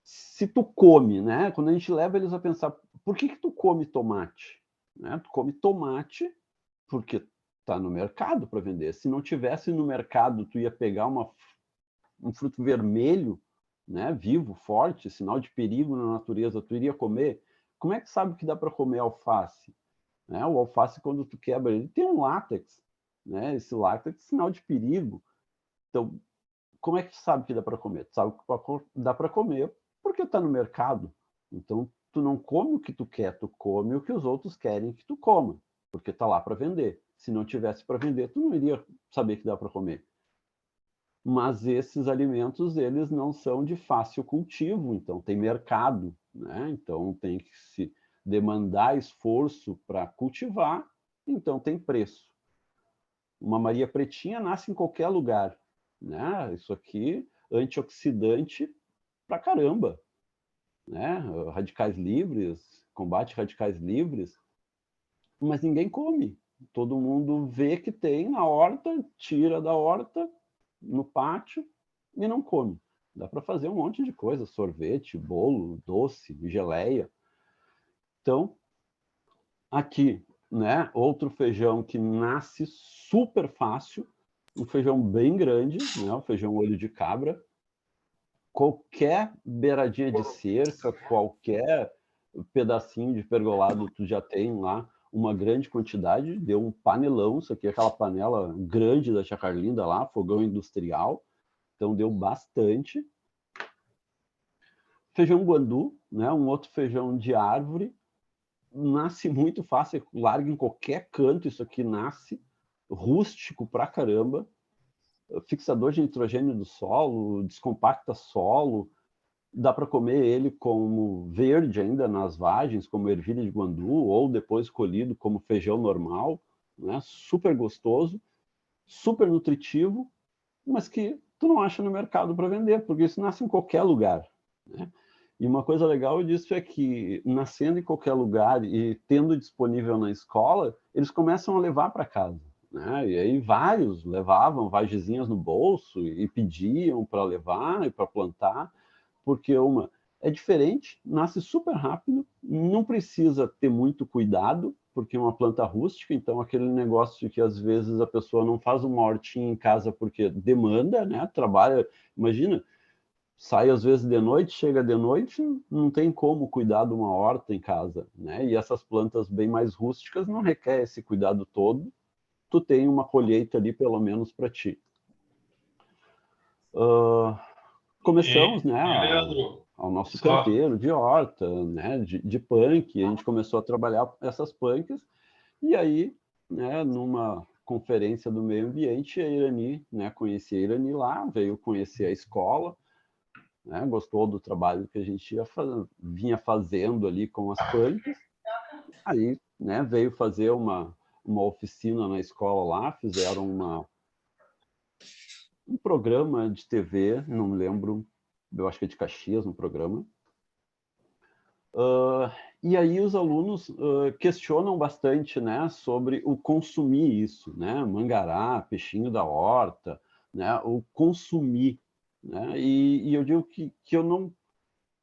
Speaker 2: se tu come, né, quando a gente leva eles a pensar, por que que tu come tomate? Né? Tu come tomate porque está no mercado para vender. Se não tivesse no mercado, tu ia pegar um fruto vermelho, né, vivo, forte, sinal de perigo na natureza, tu iria comer. Como é que sabe que dá para comer alface? Né? O alface, quando tu quebra, ele tem um látex, né? Esse látex é sinal de perigo. Então, como é que tu sabe que dá para comer? Tu sabe que dá para comer porque está no mercado. Então, tu não come o que tu quer, tu come o que os outros querem que tu coma, porque está lá para vender. Se não tivesse para vender, tu não iria saber que dá para comer. Mas esses alimentos, eles não são de fácil cultivo, então tem mercado, né? Então tem que se demandar esforço para cultivar, então tem preço. Uma Maria Pretinha nasce em qualquer lugar, né? Isso aqui, antioxidante pra caramba, né? Radicais livres, combate radicais livres, mas ninguém come. Todo mundo vê que tem na horta, tira da horta, no pátio, e não come. Dá para fazer um monte de coisa, sorvete, bolo, doce, geleia. Então, aqui, né, outro feijão que nasce super fácil, um feijão bem grande, né, o feijão olho de cabra. Qualquer beiradinha de cerca, qualquer pedacinho de pergolado, tu já tem lá uma grande quantidade, deu um panelão, isso aqui é aquela panela grande da Tia Carlinda lá, fogão industrial, então deu bastante. Feijão guandu, né, um outro feijão de árvore, nasce muito fácil, larga em qualquer canto, isso aqui nasce, rústico pra caramba, fixador de nitrogênio do solo, descompacta solo, dá para comer ele como verde ainda nas vagens, como ervilha de guandu, ou depois colhido como feijão normal, né? Super gostoso, super nutritivo, mas que tu não acha no mercado para vender, porque isso nasce em qualquer lugar, né? E uma coisa legal disso é que, nascendo em qualquer lugar e tendo disponível na escola, eles começam a levar para casa, né? E aí vários levavam vagezinhas no bolso e pediam para levar e para plantar, porque é diferente, nasce super rápido, não precisa ter muito cuidado, porque é uma planta rústica, então aquele negócio de que às vezes a pessoa não faz uma hortinha em casa porque demanda, né? Trabalha, imagina, sai às vezes de noite, chega de noite, não tem como cuidar de uma horta em casa, né? E essas plantas bem mais rústicas não requer esse cuidado todo, tu tem uma colheita ali pelo menos para ti. Começamos, né, ao nosso canteiro de horta, né, de punk, a gente começou a trabalhar essas punks, e aí, né, numa conferência do meio ambiente, a Irani, né, conheci a Irani lá, veio conhecer a escola, né, gostou do trabalho que a gente vinha fazendo ali com as punks, aí, né, veio fazer uma oficina na escola lá, fizeram um programa de TV, não me lembro, eu acho que é de Caxias, um programa. E aí os alunos questionam bastante, né, sobre o consumir isso, né, mangará, peixinho da horta, né, o consumir, né, e eu digo que eu não,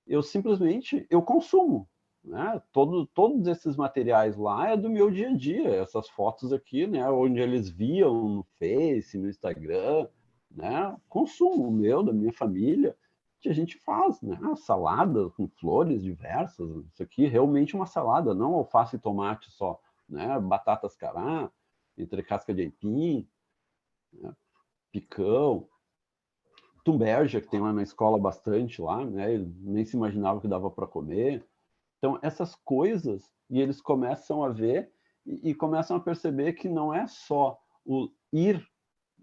Speaker 2: eu simplesmente, eu consumo, né, todos esses materiais lá é do meu dia a dia, essas fotos aqui, né, onde eles viam no Face, no Instagram, né, consumo meu, da minha família, que a gente faz, né, salada com flores diversas, isso aqui realmente é uma salada, não alface e tomate só, né, batatas cará, entre casca de aipim, né, picão, tumberja, que tem lá na escola bastante lá, né, nem se imaginava que dava para comer. Então, essas coisas, e eles começam a ver e começam a perceber que não é só o ir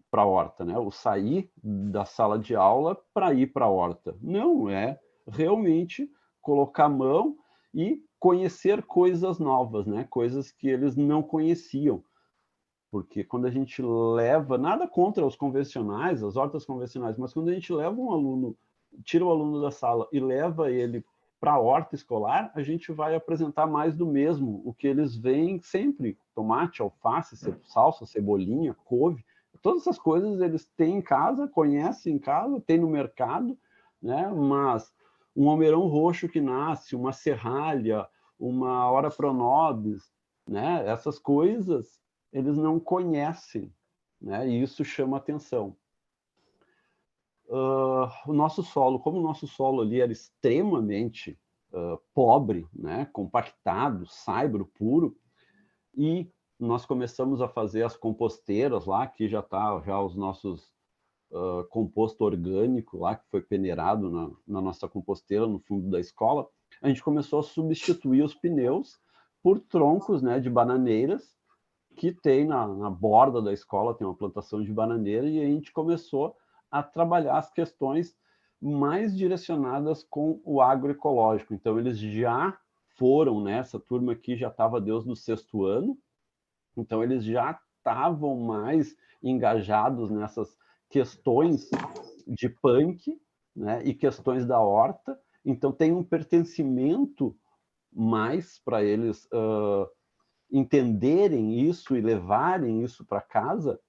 Speaker 2: para a horta, né? O sair da sala de aula para ir para a horta. Não, é realmente colocar a mão e conhecer coisas novas, né? Coisas que eles não conheciam. Porque quando a gente leva, nada contra os convencionais, as hortas convencionais, mas quando a gente leva um aluno, tira o aluno da sala e leva ele para a horta escolar, a gente vai apresentar mais do mesmo, o que eles veem sempre, tomate, alface, salsa, cebolinha, couve, todas essas coisas eles têm em casa, conhecem em casa, tem no mercado, né? Mas um almeirão roxo que nasce, uma serralha, uma ora pronobis, né? Essas coisas eles não conhecem, né? E isso chama atenção. O nosso solo, como o nosso solo ali era extremamente pobre, né? Compactado, saibro, puro, e nós começamos a fazer as composteiras lá, que já está já os nossos composto orgânico lá, que foi peneirado na nossa composteira no fundo da escola. A gente começou a substituir os pneus por troncos, né, de bananeiras, que tem na borda da escola, tem uma plantação de bananeira, e a gente começou a trabalhar as questões mais direcionadas com o agroecológico. Então, eles já foram, né, essa turma aqui já estava desde o 6º ano, então eles já estavam mais engajados nessas questões de punk, né, e questões da horta, então tem um pertencimento mais para eles entenderem isso e levarem isso para casa,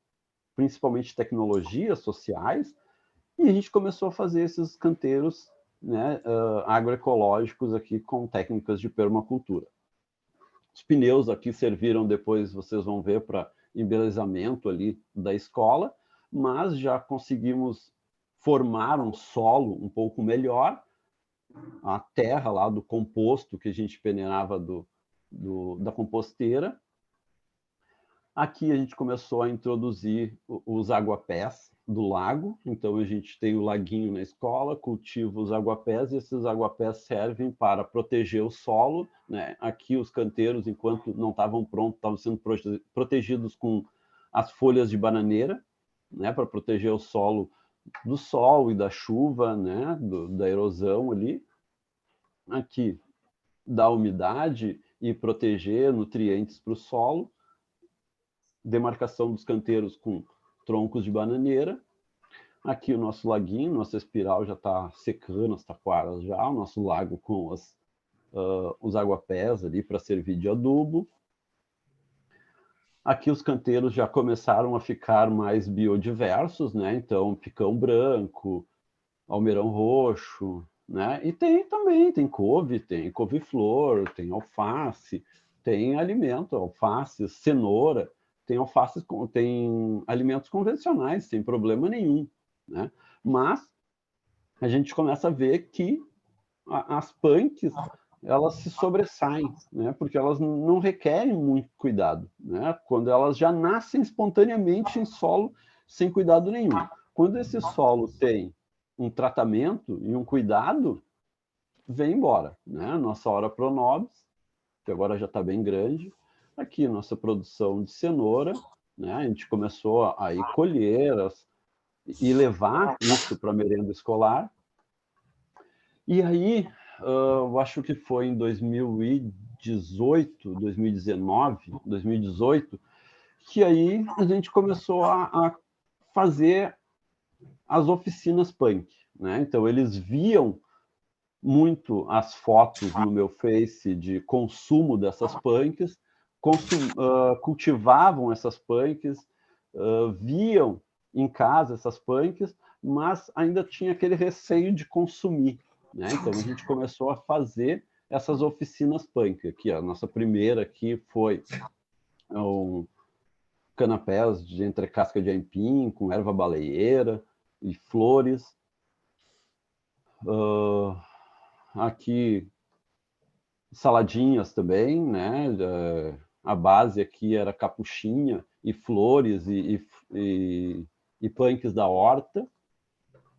Speaker 2: principalmente tecnologias sociais, e a gente começou a fazer esses canteiros, né, agroecológicos aqui com técnicas de permacultura. Os pneus aqui serviram depois, vocês vão ver, para embelezamento ali da escola, mas já conseguimos formar um solo um pouco melhor, a terra lá do composto que a gente peneirava da composteira. Aqui a gente começou a introduzir os aguapés do lago, então a gente tem o laguinho na escola, cultiva os aguapés, e esses aguapés servem para proteger o solo, né? Aqui os canteiros, enquanto não estavam prontos, estavam sendo protegidos com as folhas de bananeira, né? Para proteger o solo do sol e da chuva, né? Da erosão ali. Aqui da umidade e proteger nutrientes para o solo. Demarcação dos canteiros com troncos de bananeira. Aqui o nosso laguinho, nossa espiral já está secando as taquaras já, o nosso lago com os aguapés ali para servir de adubo. Aqui os canteiros já começaram a ficar mais biodiversos, né? Então, picão branco, almeirão roxo, né? E tem couve-flor, tem alface, tem alimento, alface, cenoura, tem alfaces, tem alimentos convencionais, sem problema nenhum, né? Mas a gente começa a ver que as punks, elas se sobressaem, né? Porque elas não requerem muito cuidado, né? Quando elas já nascem espontaneamente em solo sem cuidado nenhum. Quando esse solo tem um tratamento e um cuidado, vem embora, né? Nossa hora pro nobis, que agora já está bem grande. Aqui nossa produção de cenoura, né? A gente começou a ir colher e levar isso para a merenda escolar. E aí, eu acho que foi em 2018, 2018, que aí a gente começou a fazer as oficinas punk, né? Então, eles viam muito as fotos no meu Face de consumo dessas punks, cultivavam essas punks, viam em casa essas punks, mas ainda tinha aquele receio de consumir, né? Então a gente começou a fazer essas oficinas punk. Aqui, a nossa primeira aqui foi canapés de entrecasca de aipim com erva baleeira e flores. Aqui saladinhas também, né? A base aqui era capuchinha e flores e punks da horta.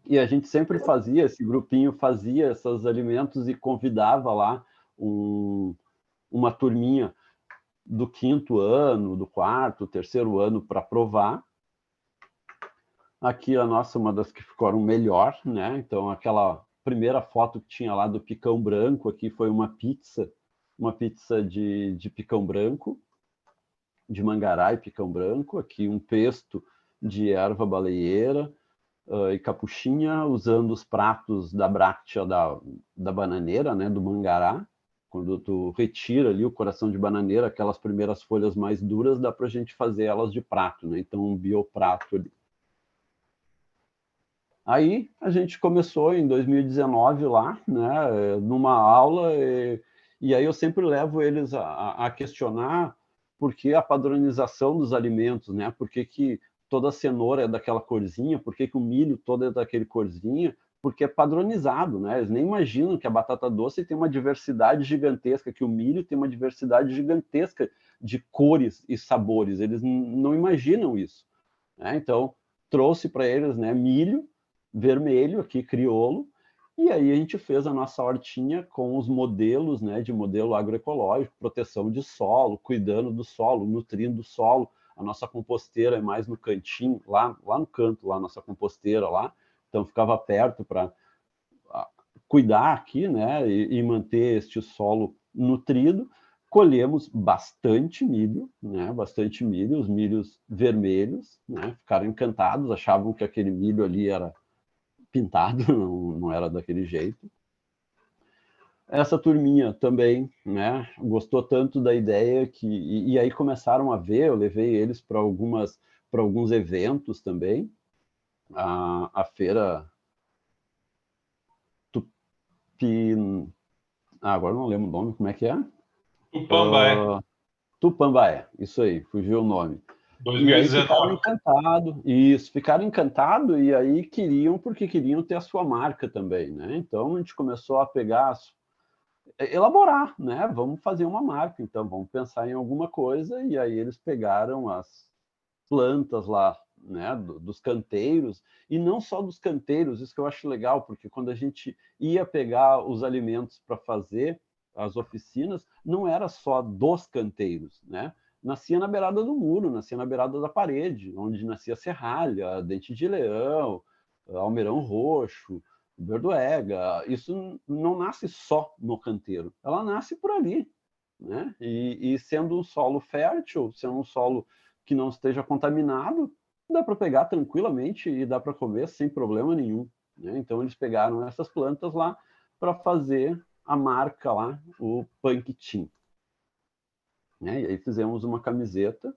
Speaker 2: E a gente sempre fazia, esse grupinho fazia esses alimentos e convidava lá uma turminha do 5º ano, do 4º, 3º ano para provar. Aqui a nossa, uma das que ficaram melhor, né? Então aquela primeira foto que tinha lá do picão branco, aqui foi uma pizza de picão branco, de mangará e picão branco. Aqui um pesto de erva baleeira e capuchinha, usando os pratos da bráctea da bananeira, né, do mangará. Quando tu retira ali o coração de bananeira, aquelas primeiras folhas mais duras, dá para a gente fazer elas de prato, né? Então um bioprato ali. Aí a gente começou em 2019 lá, né, numa aula, e aí eu sempre levo eles a questionar, por que a padronização dos alimentos, né? Por que toda a cenoura é daquela corzinha, por que o milho todo é daquele corzinha, porque é padronizado, né? Eles nem imaginam que a batata doce tem uma diversidade gigantesca, que o milho tem uma diversidade gigantesca de cores e sabores. Eles não imaginam isso, né? Então, trouxe para eles, né, milho vermelho aqui, crioulo, e aí a gente fez a nossa hortinha com os modelos, né, de modelo agroecológico, proteção de solo, cuidando do solo, nutrindo o solo. A nossa composteira é mais no cantinho, lá no canto, lá a nossa composteira lá, então ficava perto para cuidar aqui, né, e manter este solo nutrido. Colhemos bastante milho, né, bastante milho, os milhos vermelhos, né, ficaram encantados, achavam que aquele milho ali era pintado, não era daquele jeito. Essa turminha também, né, gostou tanto da ideia que e aí começaram a ver, eu levei eles para alguns eventos também, a feira Tupi, agora não lembro o nome, como é que é?
Speaker 5: Tupambaé.
Speaker 2: Tupambaé, isso aí, fugiu o nome.
Speaker 5: 2019.
Speaker 2: E aí ficaram encantados, isso, ficaram encantados e aí porque queriam ter a sua marca também, né? Então a gente começou a elaborar, né? Vamos fazer uma marca, então vamos pensar em alguma coisa e aí eles pegaram as plantas lá, né, dos canteiros, e não só dos canteiros, isso que eu acho legal, porque quando a gente ia pegar os alimentos para fazer as oficinas, não era só dos canteiros, né? Nascia na beirada do muro, nascia na beirada da parede, onde nascia serralha, dente de leão, almeirão roxo, verdoega. Isso não nasce só no canteiro, ela nasce por ali, né? E sendo um solo fértil, sendo um solo que não esteja contaminado, dá para pegar tranquilamente e dá para comer sem problema nenhum, né? Então eles pegaram essas plantas lá para fazer a marca lá, o Punk Team, né? E aí fizemos uma camiseta.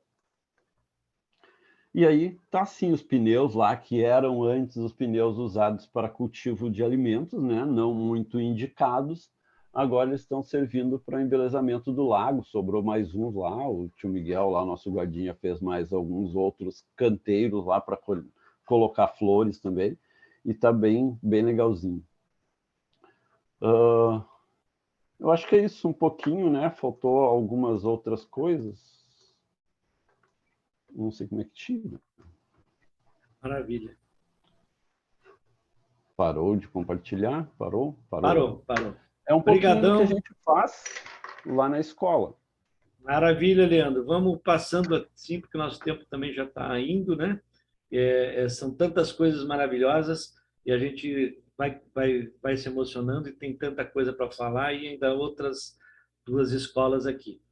Speaker 2: E aí tá assim os pneus lá que eram antes os pneus usados para cultivo de alimentos, né? Não muito indicados. Agora eles estão servindo para embelezamento do lago. Sobrou mais uns lá. O tio Miguel, lá, nosso guardinha, fez mais alguns outros canteiros lá para colocar flores também. E tá bem legalzinho. Eu acho que é isso um pouquinho, né? Faltou algumas outras coisas. Não sei como é que tira.
Speaker 4: Maravilha.
Speaker 2: Parou de compartilhar? Parou?
Speaker 4: Parou.
Speaker 2: É um pouquinho do que a
Speaker 4: Obrigadão.
Speaker 2: gente faz lá na escola.
Speaker 4: Maravilha, Leandro. Vamos passando assim, porque o nosso tempo também já está indo, né? São tantas coisas maravilhosas e a gente vai se emocionando e tem tanta coisa para falar e ainda outras duas escolas aqui.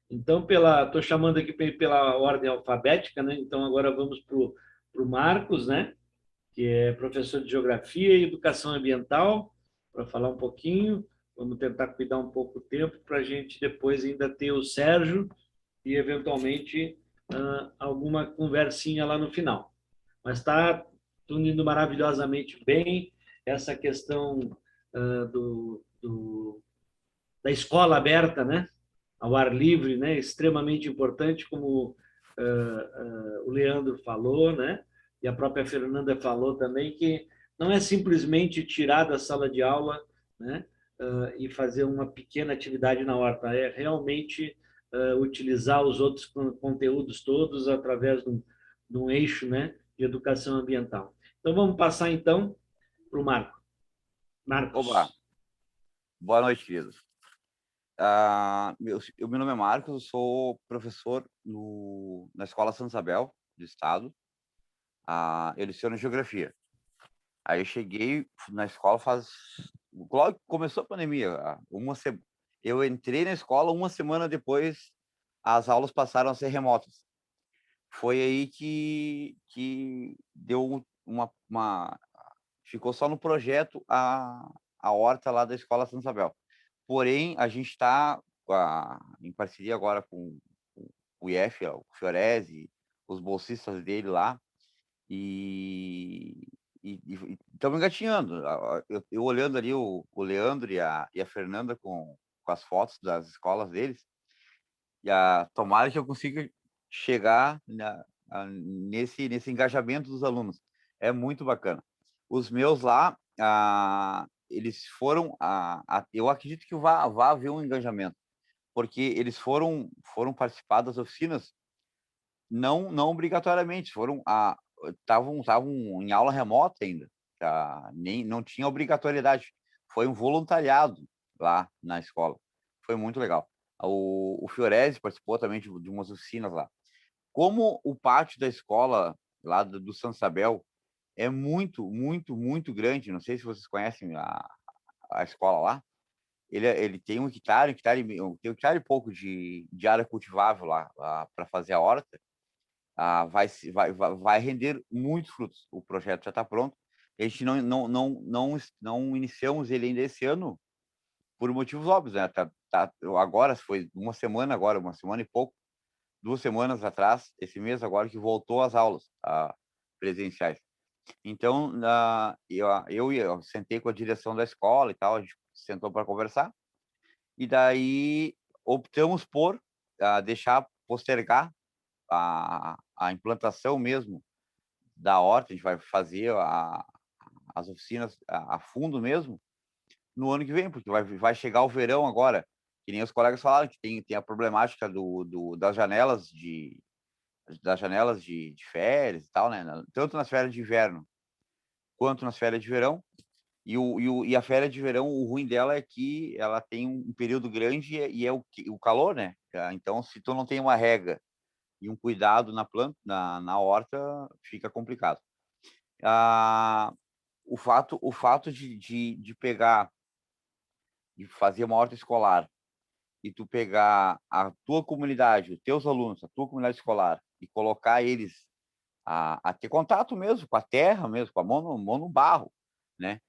Speaker 4: Então, estou chamando aqui pela ordem alfabética, né? Então, agora vamos para o Marcos, né? Que é professor de Geografia e Educação Ambiental, para falar um pouquinho. Vamos tentar cuidar um pouco o tempo para a gente depois ainda ter o Sérgio e, eventualmente, alguma conversinha lá no final. Mas está tudo indo maravilhosamente bem. Essa questão da escola aberta, né? Ao ar livre, né? Extremamente importante, como o Leandro falou, né? E a própria Fernanda falou também, que não é simplesmente tirar da sala de aula, né? E fazer uma pequena atividade na horta, é realmente utilizar os outros conteúdos todos através de um eixo, né? De educação ambiental. Então, vamos passar, então, para o Marcos.
Speaker 7: Oba, boa noite, queridos. Meu nome é Marcos, eu sou professor na Escola Santa Isabel, do Estado. Eu leciono Geografia. Aí eu cheguei na escola logo que começou a pandemia. Eu entrei na escola, uma semana depois, as aulas passaram a ser remotas. Foi aí que deu ficou só no projeto a horta lá da Escola Santa Isabel. Porém, a gente está em parceria agora com o IF, o Fiorese, os bolsistas dele lá, e estamos engatinhando. Eu olhando ali o Leandro e a Fernanda com as fotos das escolas deles, tomara que eu consiga chegar nesse engajamento dos alunos. É muito bacana. Os meus lá, eles foram... eu acredito que vai haver um engajamento, porque eles foram participar das oficinas, não obrigatoriamente, estavam em aula remota ainda, não tinha obrigatoriedade. Foi um voluntariado lá na escola. Foi muito legal. O Fiorese participou também de umas oficinas lá. Como o pátio da escola lá do Santa Isabel é muito, muito, muito grande, não sei se vocês conhecem a escola lá, ele tem um hectare tem um hectare e pouco de área cultivável lá para fazer a horta. Vai render muitos frutos. O projeto já está pronto. A gente não iniciamos ele ainda esse ano por motivos óbvios, né? Agora foi uma semana e pouco, 2 semanas atrás, esse mês agora que voltou às aulas presenciais. Então, eu sentei com a direção da escola e tal, a gente sentou para conversar, e daí optamos por postergar a implantação mesmo da horta. A gente vai fazer as oficinas a fundo mesmo no ano que vem, porque vai chegar o verão agora, que nem os colegas falaram, que tem a problemática das janelas de férias e tal, né? Tanto nas férias de inverno quanto nas férias de verão. E a férias de verão, o ruim dela é que ela tem um período grande e é o calor, né? Então, se tu não tem uma rega e um cuidado na planta, na horta, fica complicado. O fato de fazer uma horta escolar e tu pegar a tua comunidade, os teus alunos, a tua comunidade escolar, e colocar eles a ter contato mesmo com a terra, mesmo com a mão no barro, né?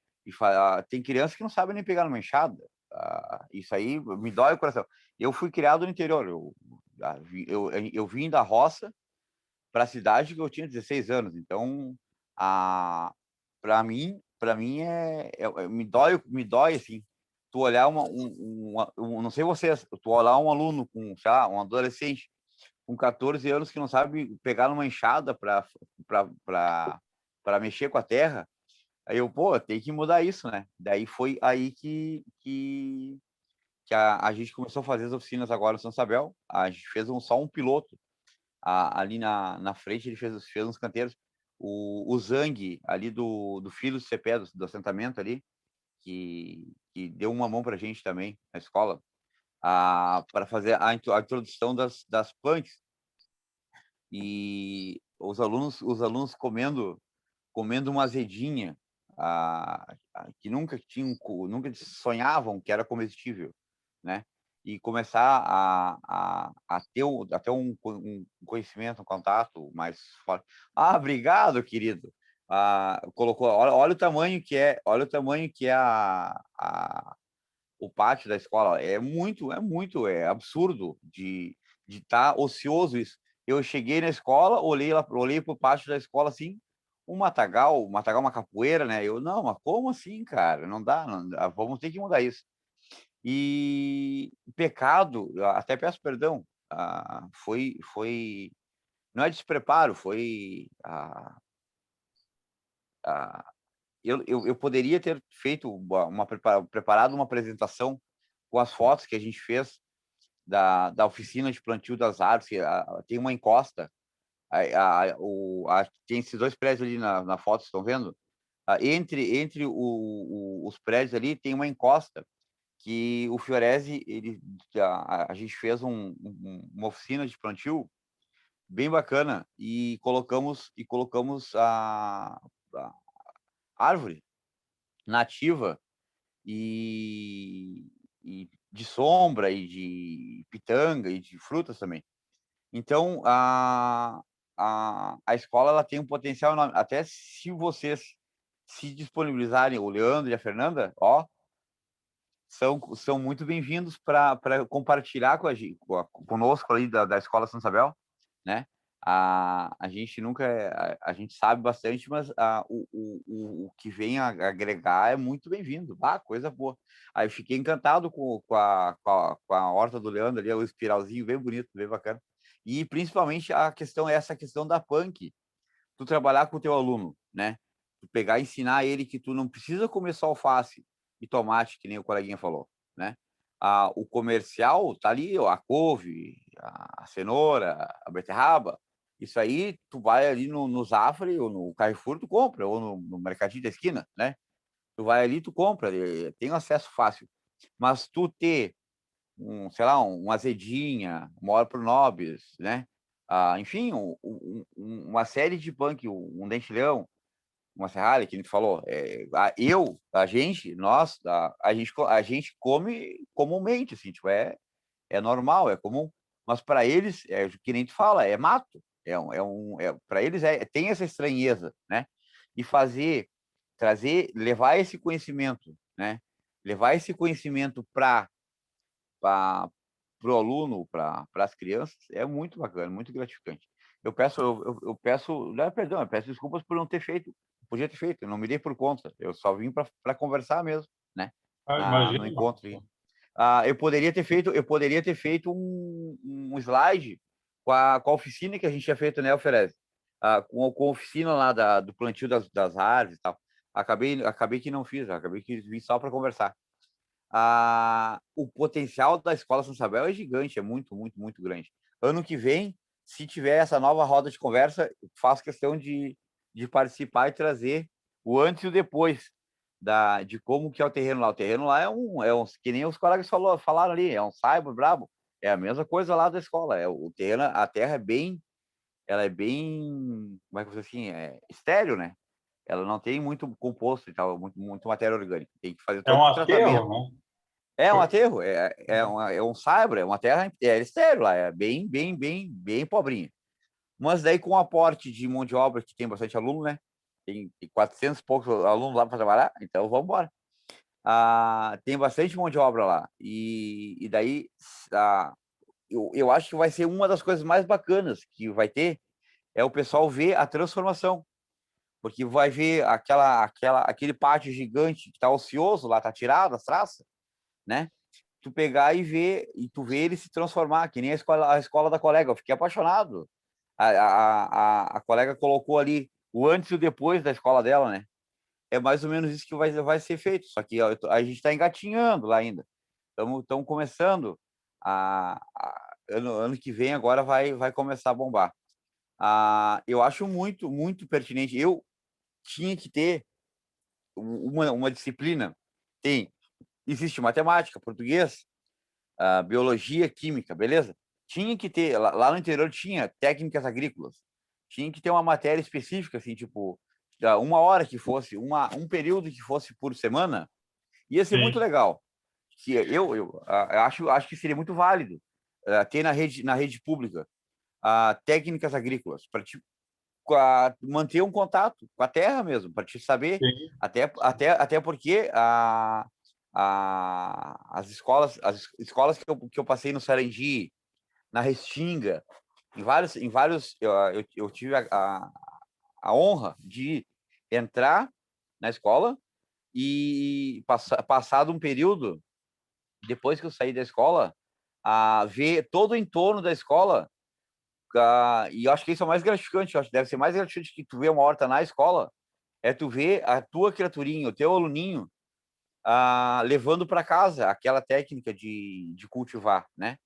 Speaker 7: Tem crianças que não sabem nem pegar numa enxada. Isso aí me dói o coração. Eu fui criado no interior. Eu vim da roça para a cidade que eu tinha 16 anos. Então, para mim me dói assim. Tu olhar não sei vocês, tu olhar um aluno com, sei lá, um adolescente com 14 anos que não sabe pegar numa enxada para mexer com a terra. Aí tem que mudar isso, né? Daí foi aí que a gente começou a fazer as oficinas agora no São Isabel. A gente fez só um piloto. Ali na frente ele fez uns canteiros. O Zang, ali do filho do CPE, do assentamento ali, que deu uma mão para a gente também na escola, para fazer a introdução das punks. E os alunos comendo uma azedinha, que nunca sonhavam que era comestível, né? E começar a ter um conhecimento, um contato mais forte. Obrigado, querido. Olha o tamanho que é, o pátio da escola. É absurdo de estar ocioso isso. Eu cheguei na escola, olhei para o pátio da escola assim, um matagal, uma capoeira, né? Não, mas como assim, cara? Não dá, vamos ter que mudar isso. E pecado, até peço perdão, não é despreparo, eu poderia ter feito preparado uma apresentação com as fotos que a gente fez da oficina de plantio das árvores. Tem uma encosta, tem esses 2 prédios ali na foto, estão vendo? Entre os prédios ali tem uma encosta que o Fiorese, a gente fez uma oficina de plantio bem bacana e colocamos a árvore nativa e de sombra e de pitanga e de frutas também. Então, a escola ela tem um potencial enorme. Até se vocês se disponibilizarem, o Leandro e a Fernanda, são muito bem-vindos para compartilhar conosco ali da Escola Santa Isabel, né? A gente nunca, a gente sabe bastante, mas o que vem a agregar é muito bem-vindo. Coisa boa. Aí eu fiquei encantado com a horta do Leandro ali, o espiralzinho bem bonito, bem bacana. E principalmente essa questão da punk, tu trabalhar com o teu aluno, né? Tu pegar e ensinar ele que tu não precisa comer só alface e tomate, que nem o coleguinha falou, né? O comercial tá ali, ó, a couve, a cenoura, a beterraba. Isso aí, tu vai ali no Zafre ou no Carrefour, tu compra, ou no mercadinho da esquina, né? Tu vai ali, tu compra, tem acesso fácil. Mas tu ter sei lá, uma azedinha, uma hora pro nobis, né? Enfim, uma série de punk, um dente-leão, uma serralha, que a gente falou. A gente come comumente, assim, tipo, é normal, é comum. Mas para eles, o que nem tu fala, é mato. Para eles tem essa estranheza, né? E levar esse conhecimento, né? Levar esse conhecimento para o aluno, para as crianças, é muito bacana, muito gratificante. Eu peço, não, perdão, eu peço desculpas por não ter feito, podia ter feito, eu não me dei por conta, eu só vim para conversar mesmo, né? No
Speaker 5: Imagina.
Speaker 7: encontro. Eu poderia ter feito um slide com a oficina que a gente tinha feito, né, Alferez? Com a oficina lá do plantio das árvores e tal. Acabei que não fiz, acabei que vim só para conversar. O potencial da Escola São Isabel é gigante, é muito, muito, muito grande. Ano que vem, se tiver essa nova roda de conversa, faço questão de participar e trazer o antes e o depois de como que é o terreno lá. O terreno lá é que nem os colegas falaram ali, é um saibro brabo. É a mesma coisa lá da escola. O terreno, a terra ela é bem, como é que eu vou dizer assim, estéreo, né? Ela não tem muito composto e tal, muito matéria orgânica. Tem que fazer
Speaker 5: É
Speaker 7: todo
Speaker 5: um
Speaker 7: o
Speaker 5: aterro,
Speaker 7: tratamento.
Speaker 5: né?
Speaker 7: É um aterro, é um saibro, é uma terra estéreo lá, é bem, bem, bem, bem pobrinha. Mas daí com o aporte de mão de obra, que tem bastante aluno, né? Tem 400 e poucos alunos lá para trabalhar, então vamos embora. Tem bastante mão de obra lá. E daí eu acho que vai ser uma das coisas mais bacanas que vai ter, é o pessoal ver a transformação. Porque vai ver aquele pátio gigante que está ocioso lá, está tirado as traças, né? Tu pegar tu vê ele se transformar, que nem a escola da colega. Eu fiquei apaixonado. A colega colocou ali o antes e o depois da escola dela, né? É mais ou menos isso que vai ser feito. Só que ó, a gente está engatinhando lá ainda. Estamos começando. Ano que vem agora vai começar a bombar. Eu acho muito, muito pertinente. Eu tinha que ter uma disciplina. Existe matemática, português, biologia, química, beleza? Tinha que ter, lá no interior tinha técnicas agrícolas. Tinha que ter uma matéria específica, assim, tipo, uma hora que fosse, um período que fosse por semana, ia ser muito legal. Que eu acho que seria muito válido ter na rede pública técnicas agrícolas, para manter um contato com a terra mesmo, para te saber,
Speaker 5: Sim.
Speaker 7: até porque as escolas que eu passei no Sarandi, na Restinga, em vários eu tive a honra de entrar na escola e passado um período, depois que eu saí da escola, a ver todo o entorno da escola, e eu acho que isso é o mais gratificante, eu acho que deve ser mais gratificante que tu ver uma horta na escola, é tu ver a tua criaturinha, o teu aluninho, levando para casa aquela técnica de cultivar, né?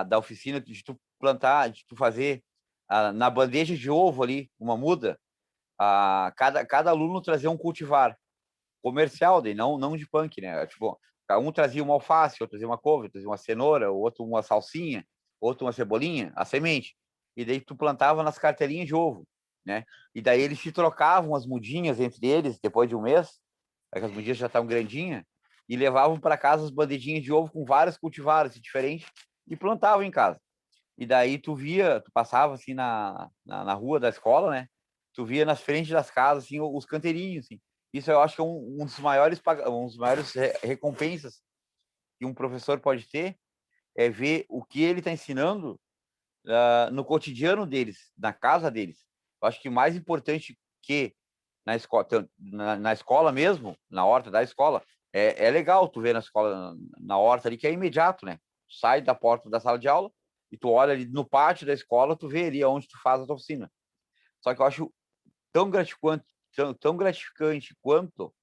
Speaker 7: Da oficina de tu plantar, de tu fazer na bandeja de ovo ali, uma muda, cada aluno trazer um cultivar comercial, daí não de punk, né? Tipo, um trazia uma alface, outro trazia uma couve, trazia uma cenoura, outro uma salsinha, outro uma cebolinha, a semente. E daí tu plantava nas carteirinhas de ovo, né? E daí eles se trocavam as mudinhas entre eles depois de um mês, as mudinhas já estavam grandinhas, e levavam para casa as bandejinhas de ovo com vários cultivares diferentes e plantavam em casa. E daí tu passava assim na rua da escola, né? Tu via nas frentes das casas assim os canteirinhos, assim. Isso eu acho que é um dos maiores recompensas que um professor pode ter, é ver o que ele está ensinando no cotidiano deles, na casa deles. Eu acho que mais importante que na escola, na escola mesmo, na horta da escola, é legal tu ver na escola, na horta ali, que é imediato, né? Tu sai da porta da sala de aula e tu olha ali no pátio da escola, tu vê ali onde tu faz a tua oficina. Só que eu acho tão gratificante, tão gratificante quanto,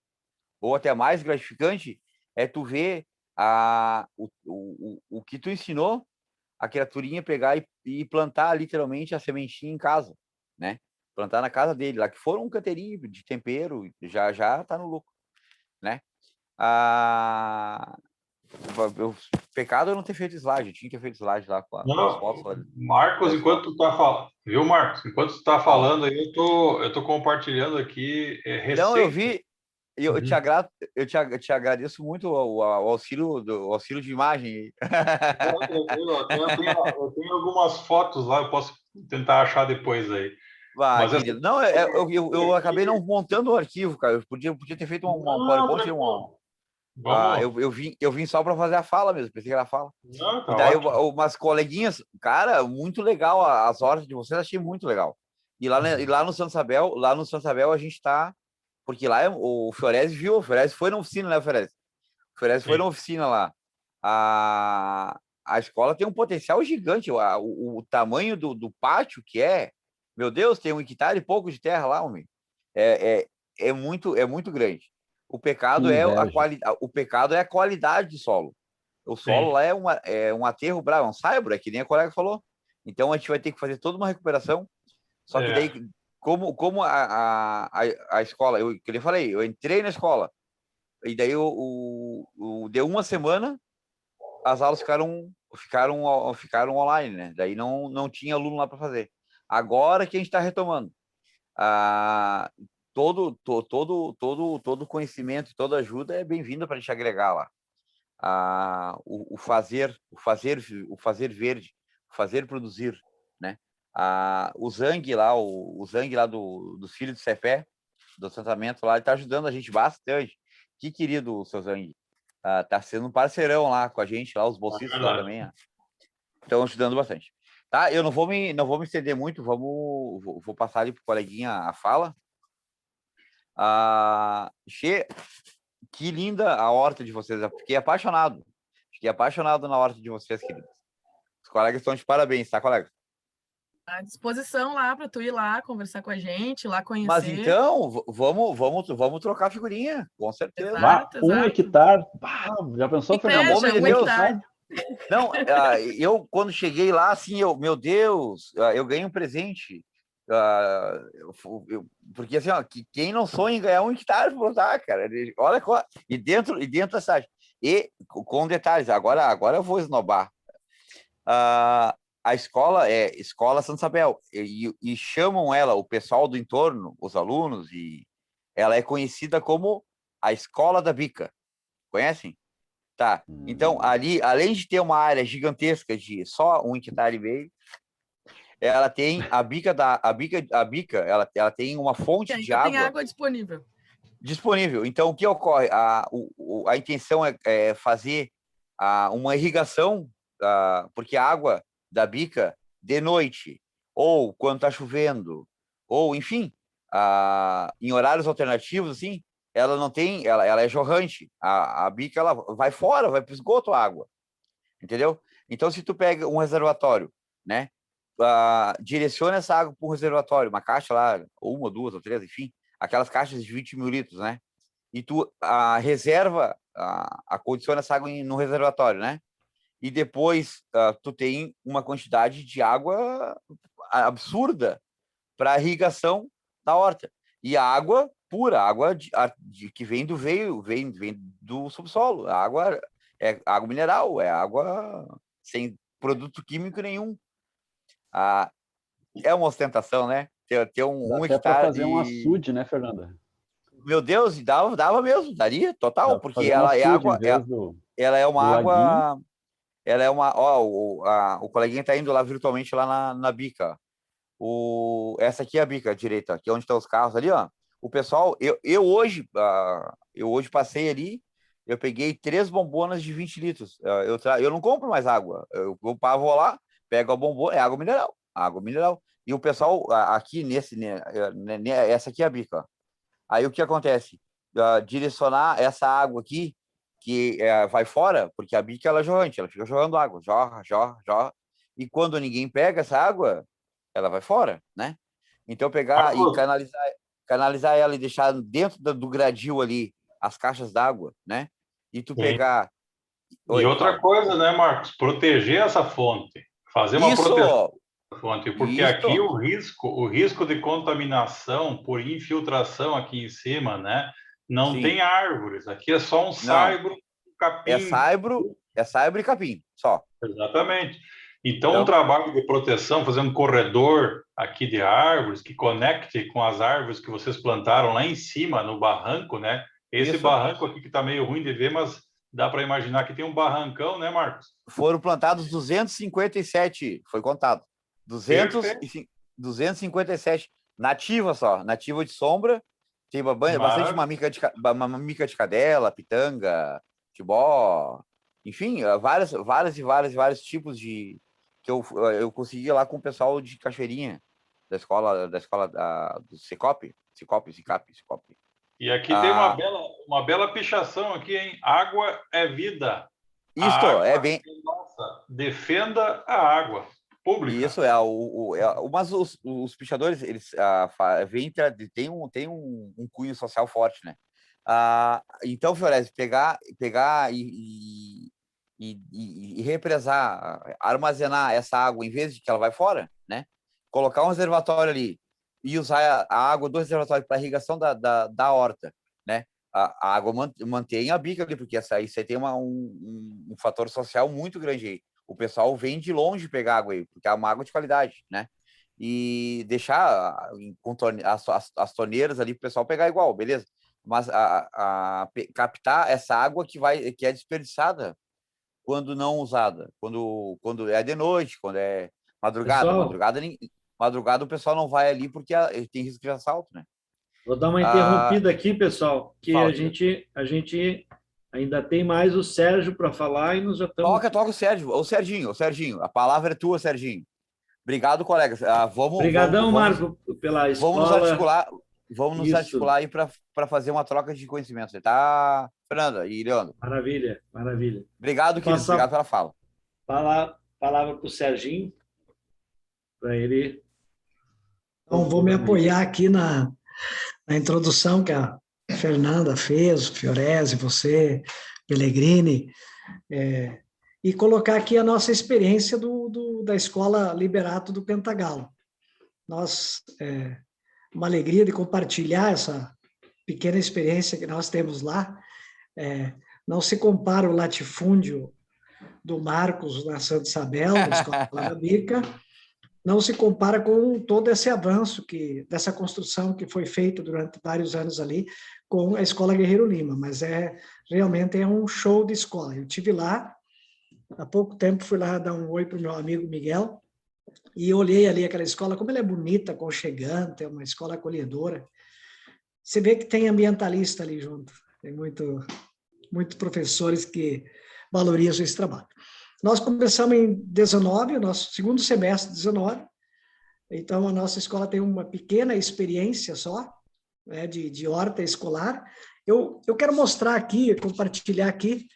Speaker 7: ou até mais gratificante, é tu ver o que tu ensinou a criaturinha pegar e plantar literalmente a sementinha em casa, né? Plantar na casa dele, lá que for um canteirinho de tempero, já tá no lucro, né? Pecado eu não ter feito slide, eu tinha que ter feito slide lá com as fotos. Lá,
Speaker 5: Marcos, enquanto tu tá falando, viu, Marcos? Enquanto tu tá falando aí, eu tô compartilhando aqui receita.
Speaker 7: Não, eu vi, eu te agradeço muito o auxílio de imagem.
Speaker 5: Eu tenho algumas fotos lá, eu posso tentar achar depois aí.
Speaker 7: Vai, querido. Não, eu acabei não montando o arquivo, cara. Eu podia ter feito um PowerPoint. Eu vim só para fazer a fala mesmo, pensei que era a fala.
Speaker 5: Não, tá
Speaker 7: e daí
Speaker 5: umas
Speaker 7: coleguinhas, cara, muito legal as hortas de vocês, achei muito legal. E lá no Santa Isabel a gente tá, porque lá o Fiorese viu, o Fiorese foi na oficina, né, o Fiorese foi na oficina lá. A escola tem um potencial gigante, o tamanho do pátio que é, meu Deus, tem 1 hectare e pouco de terra lá, homem. É muito grande. O pecado é a qualidade do solo. O solo lá é um aterro bravo, um saibro, que nem a colega falou. Então a gente vai ter que fazer toda uma recuperação. Só que daí, como a escola, que eu falei, eu entrei na escola, e daí deu uma semana, as aulas ficaram online, né? Daí não tinha aluno lá para fazer. Agora que a gente está retomando. Todo conhecimento, toda ajuda é bem-vinda para a gente agregar lá. O fazer verde, o fazer produzir, né? O Zang lá, dos filhos do Cepé, do assentamento lá, ele está ajudando a gente bastante. Que querido o seu Zang. Tá sendo um parceirão lá com a gente, lá, os bolsistas lá também. Estão ajudando bastante. Tá? Eu não vou me estender muito, vou passar ali para o coleguinha a fala. Que linda a horta de vocês. Eu fiquei apaixonado. Na horta de vocês, queridos. Os colegas estão de parabéns, tá, colega?
Speaker 1: À disposição lá para tu ir lá conversar com a gente, lá conhecer.
Speaker 7: Mas então, vamos trocar figurinha, com certeza.
Speaker 2: Exato. 1 hectare. Já pensou, Fernando?
Speaker 7: Não, eu quando cheguei lá, assim, meu Deus, eu ganhei um presente. Porque assim, ó, quem não sonha em ganhar 1 hectare por plantar, cara, olha, e dentro da cidade, e com detalhes, agora eu vou esnobar. A escola é Escola Santa Isabel, e chamam ela, o pessoal do entorno, os alunos, e ela é conhecida como a Escola da Bica. Conhecem? Tá. Então, ali, além de ter uma área gigantesca de só 1,5 hectare, ela tem a bica, ela tem uma fonte de água.
Speaker 1: Tem água
Speaker 7: disponível. Então, o que ocorre? A intenção é fazer uma irrigação, porque a água da bica, de noite, ou quando está chovendo, ou, enfim, em horários alternativos, assim, ela não tem, ela é jorrante. A bica, ela vai fora, vai para o esgoto a água. Entendeu? Então, se tu pega um reservatório, né? Direciona essa água para um reservatório, uma caixa lá, ou 1, 2 ou 3, enfim, aquelas caixas de 20 mil litros, né? E tu reserva, acondiciona essa água no reservatório, né? E depois tu tem uma quantidade de água absurda para irrigação da horta. E a água pura, água que vem do subsolo. A água é água mineral, é água sem produto químico nenhum. É uma ostentação, né? Ter um hectare.
Speaker 2: Para fazer um açude, né, Fernanda?
Speaker 7: Meu Deus, dava mesmo, daria, total, porque ela é água. Ela é uma água. Ela é uma. O coleguinha tá indo lá virtualmente lá na bica. Essa aqui é a bica direita, que é onde estão os carros ali, ó. O pessoal, eu hoje passei ali, eu peguei 3 bombonas de 20 litros. Eu não compro mais água. Eu vou lá, pega o bombom, é água mineral, água mineral. E o pessoal aqui essa aqui é a bica, ó. Aí o que acontece? Direcionar essa água aqui, que vai fora, porque a bica ela é jorrante, ela fica jogando água, jorra, jorra, jorra. E quando ninguém pega essa água, ela vai fora, né? Então pegar e canalizar ela e deixar dentro do gradil ali as caixas d'água, né? E tu pegar...
Speaker 5: E outra coisa, né, Marcos? Proteger essa fonte. Fazer uma proteção da fonte. Porque aqui o risco de contaminação por infiltração aqui em cima, né? Não tem árvores. Aqui é só um saibro, um capim.
Speaker 7: É saibro e capim, só.
Speaker 5: Exatamente. Então, um trabalho de proteção, fazendo um corredor aqui de árvores, que conecte com as árvores que vocês plantaram lá em cima, no barranco, né? Esse barranco aqui que está meio ruim de ver, mas dá para imaginar que tem um barrancão, né, Marcos?
Speaker 7: Foram plantados 257, foi contado. 257 nativa só, nativa de sombra. Tem bastante mamica de cadela, pitanga, tibó, enfim, vários tipos de... que eu consegui lá com o pessoal de Cachoeirinha, da escola do Cicope.
Speaker 5: E aqui tem uma bela pichação aqui, hein? Água é vida.
Speaker 7: Isto é bem...
Speaker 5: Nossa, defenda a água pública.
Speaker 7: Isso mas os pichadores, eles tem um cunho social forte, né? Então, Fiorese, pegar e represar, armazenar essa água, em vez de que ela vai fora, né? Colocar um reservatório ali e usar a água do reservatório para irrigação da horta, né? A água mantém a bica ali, porque isso aí tem um fator social muito grande aí. O pessoal vem de longe pegar água aí, porque é uma água de qualidade, né? E deixar as torneiras ali para o pessoal pegar igual, beleza? Mas captar essa água que é desperdiçada quando não usada, quando é de noite, quando é madrugada. Madrugada o pessoal não vai ali porque tem risco de assalto, né?
Speaker 4: Vou dar uma interrompida aqui, pessoal, que a gente ainda tem mais o Sérgio para falar e nós já estamos...
Speaker 7: Toca o Sérgio, o Serginho, a palavra é tua, Serginho. Obrigado, colegas.
Speaker 4: Obrigadão, Marco, pela escola.
Speaker 7: Vamos nos articular aí para fazer uma troca de conhecimentos, tá, Fernanda e Leandro?
Speaker 4: Maravilha.
Speaker 7: Obrigado, querido. Obrigado pela fala.
Speaker 4: Palavra para o Serginho, para ele...
Speaker 6: Então, vou me apoiar aqui na introdução que a Fernanda fez, Fiorese, você, Pellegrini, e colocar aqui a nossa experiência da Escola Liberato do Cantagalo. Uma alegria de compartilhar essa pequena experiência que nós temos lá. Não se compara o latifúndio do Marcos na Santa Isabel, da Escola da Bica, não se compara com todo esse avanço dessa construção que foi feita durante vários anos ali com a Escola Guerreiro Lima, mas realmente é um show de escola. Eu estive lá, há pouco tempo fui lá dar um oi para o meu amigo Miguel, e olhei ali aquela escola, como ela é bonita, aconchegante, é uma escola acolhedora. Você vê que tem ambientalista ali junto, tem muitos professores que valorizam esse trabalho. Nós começamos em 19, o nosso segundo semestre de 19, então a nossa escola tem uma pequena experiência só, né, de horta escolar. Eu quero mostrar aqui, compartilhar aqui,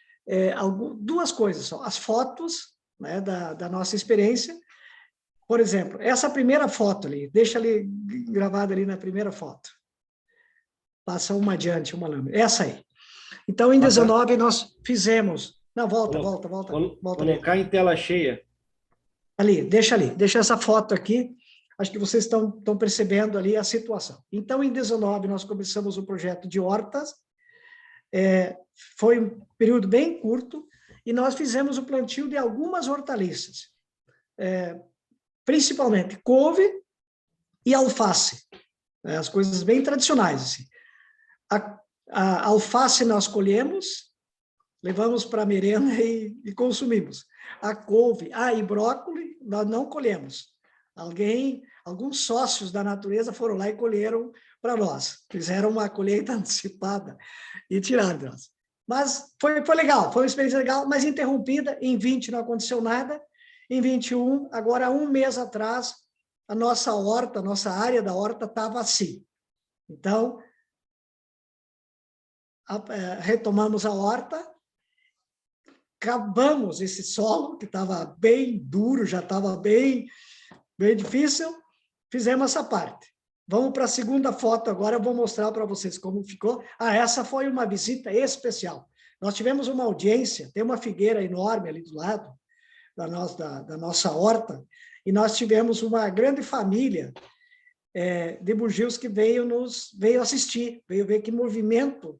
Speaker 6: duas coisas só, as fotos, né, da nossa experiência. Por exemplo, essa primeira foto ali, deixa ali gravada ali na primeira foto. Passa uma adiante, uma lâmina. Essa aí. Então, em 19, nós fizemos... Não, volta.
Speaker 4: Colocar em tela cheia.
Speaker 6: Deixa essa foto aqui. Acho que vocês estão percebendo ali a situação. Então, em 19, nós começamos o projeto de hortas. Foi um período bem curto e nós fizemos o plantio de algumas hortaliças. Principalmente couve e alface. As coisas bem tradicionais. Assim. A alface nós colhemos, levamos para a merenda e consumimos. A couve, e brócolis, nós não colhemos. Alguns sócios da natureza foram lá e colheram para nós. Fizeram uma colheita antecipada e tiraram de nós. Mas foi legal, foi uma experiência legal, mas interrompida. Em 20 não aconteceu nada. em 21, agora 1 mês atrás, a nossa horta, a nossa área da horta estava assim. Então, retomamos a horta, cavamos esse solo, que estava bem duro, já estava bem difícil, fizemos essa parte. Vamos para a segunda foto agora, eu vou mostrar para vocês como ficou. Essa foi uma visita especial. Nós tivemos uma audiência, tem uma figueira enorme ali do lado da nossa horta, e nós tivemos uma grande família de bugios que veio assistir, veio ver que movimento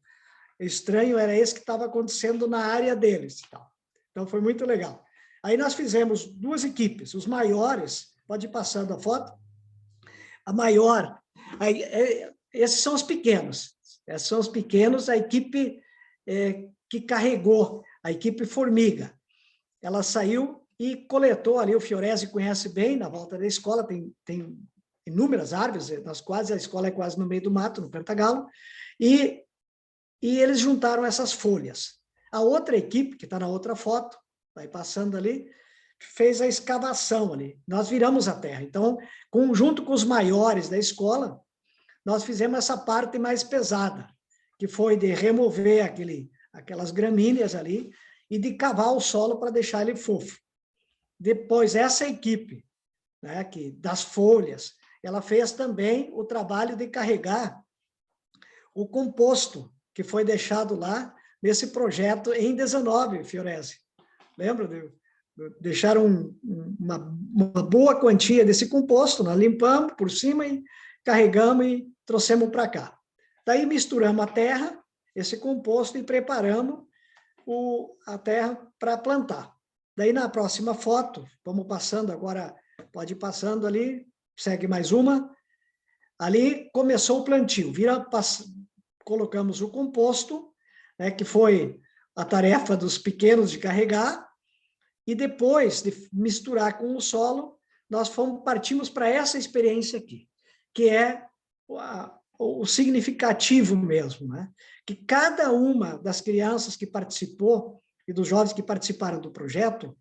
Speaker 6: estranho era esse que estava acontecendo na área deles. Então, foi muito legal. Aí nós fizemos 2 equipes, os maiores, pode ir passando a foto, a maior, esses são os pequenos, a equipe que carregou, a equipe Formiga. Ela saiu e coletou ali, o Fiorese conhece bem, na volta da escola, tem inúmeras árvores, a escola é quase no meio do mato, no Cantagalo, e eles juntaram essas folhas. A outra equipe, que está na outra foto, vai passando ali, fez a escavação ali. Nós viramos a terra. Então, junto com os maiores da escola, nós fizemos essa parte mais pesada, que foi de remover aquelas gramíneas ali e de cavar o solo para deixar ele fofo. Depois, essa equipe, né, das folhas, ela fez também o trabalho de carregar o composto que foi deixado lá nesse projeto em 19, Fiorese. Lembra? Deixaram uma boa quantia desse composto, nós limpamos por cima e carregamos e trouxemos para cá. Daí misturamos a terra, esse composto, e preparamos a terra para plantar. Daí na próxima foto, vamos passando agora, pode ir passando ali, segue mais uma. Ali começou o plantio, colocamos o composto, né, que foi a tarefa dos pequenos de carregar, e depois de misturar com o solo, nós partimos para essa experiência aqui, que é o significativo mesmo, né? Que cada uma das crianças que participou e dos jovens que participaram do projeto,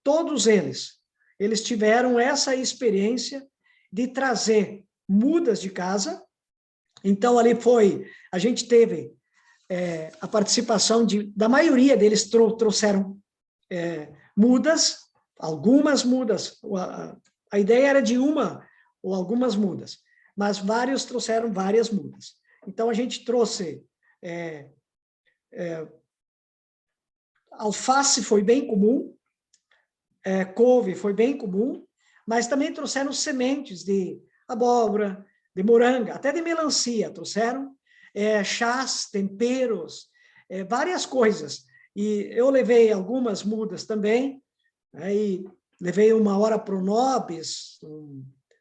Speaker 6: todos eles tiveram essa experiência de trazer mudas de casa. Então, ali a gente teve a participação da maioria deles, trouxeram mudas, algumas mudas, a ideia era de uma ou algumas mudas, mas vários trouxeram várias mudas. Então, a gente trouxe alface, foi bem comum, couve foi bem comum, mas também trouxeram sementes de abóbora, de moranga, até de melancia trouxeram, chás, temperos, várias coisas. E eu levei algumas mudas também, aí levei uma hora para o Nobis,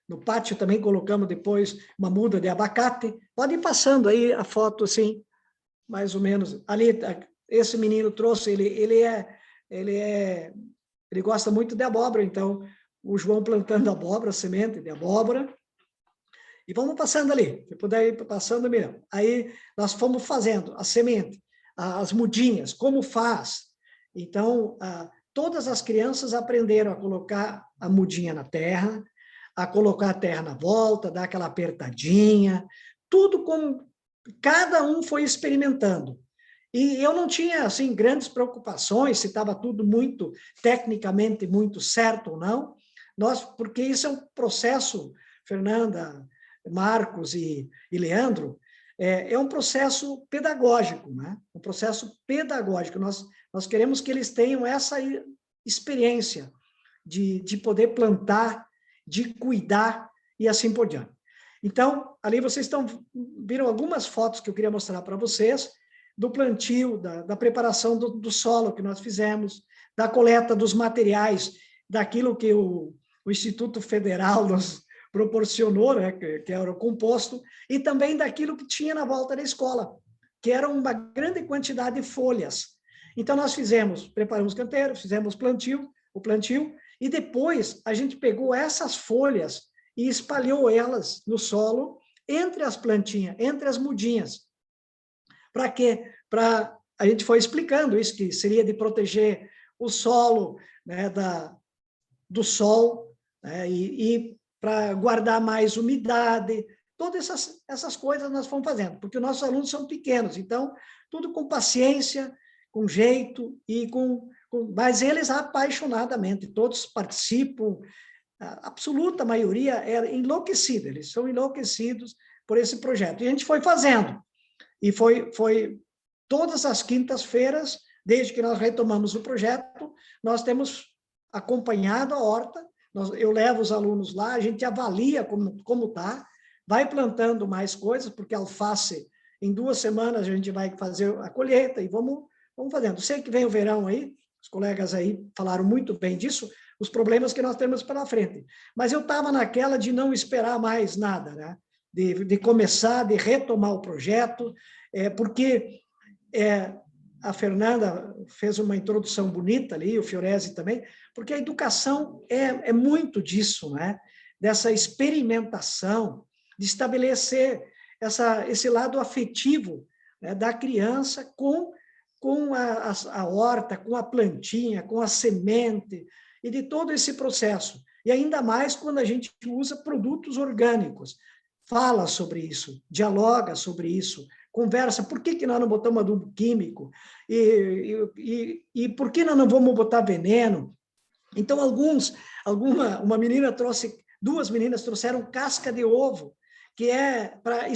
Speaker 6: no pátio também colocamos depois uma muda de abacate. Pode ir passando aí a foto, assim, mais ou menos. Ali, esse menino trouxe, ele gosta muito de abóbora, então o João plantando abóbora, semente de abóbora. E vamos passando ali, se puder ir passando, melhor. Aí nós fomos fazendo a semente, as mudinhas, como faz. Então, todas as crianças aprenderam a colocar a mudinha na terra, a colocar a terra na volta, dar aquela apertadinha, tudo como cada um foi experimentando. E eu não tinha, assim, grandes preocupações se estava tudo muito, tecnicamente, muito certo ou não, porque isso é um processo, Fernanda, Marcos e Leandro, é um processo pedagógico, né? Um processo pedagógico. Nós queremos que eles tenham essa experiência de poder plantar, de cuidar e assim por diante. Então, ali vocês viram algumas fotos que eu queria mostrar para vocês, do plantio, da preparação do solo que nós fizemos, da coleta dos materiais, daquilo que o Instituto Federal nos proporcionou, né, que era o composto, e também daquilo que tinha na volta da escola, que era uma grande quantidade de folhas. Então, nós preparamos canteiro, fizemos o plantio, e depois a gente pegou essas folhas e espalhou elas no solo, entre as plantinhas, entre as mudinhas. Para quê? A gente foi explicando isso, que seria de proteger o solo, né, do sol, né? E para guardar mais umidade, todas essas coisas nós fomos fazendo, porque os nossos alunos são pequenos, então, tudo com paciência, com jeito, mas eles apaixonadamente, todos participam, a absoluta maioria é enlouquecida, eles são enlouquecidos por esse projeto. E a gente foi fazendo, e foi todas as quintas-feiras, desde que nós retomamos o projeto, nós temos acompanhado a horta, eu levo os alunos lá, a gente avalia como está, vai plantando mais coisas, porque alface, em 2 semanas, a gente vai fazer a colheita, e vamos fazendo. Sei que vem o verão aí, os colegas aí falaram muito bem disso, os problemas que nós temos pela frente. Mas eu estava naquela de não esperar mais nada, né? De começar, de retomar o projeto, porque a Fernanda fez uma introdução bonita ali, o Fiorese também, porque a educação é muito disso, né? Dessa experimentação, de estabelecer esse lado afetivo, né, da criança com a horta, com a plantinha, com a semente, e de todo esse processo. E ainda mais quando a gente usa produtos orgânicos. Fala sobre isso, dialoga sobre isso, conversa, por que nós não botamos adubo químico? E por que nós não vamos botar veneno? Então, uma menina trouxe, 2 meninas trouxeram casca de ovo, que é para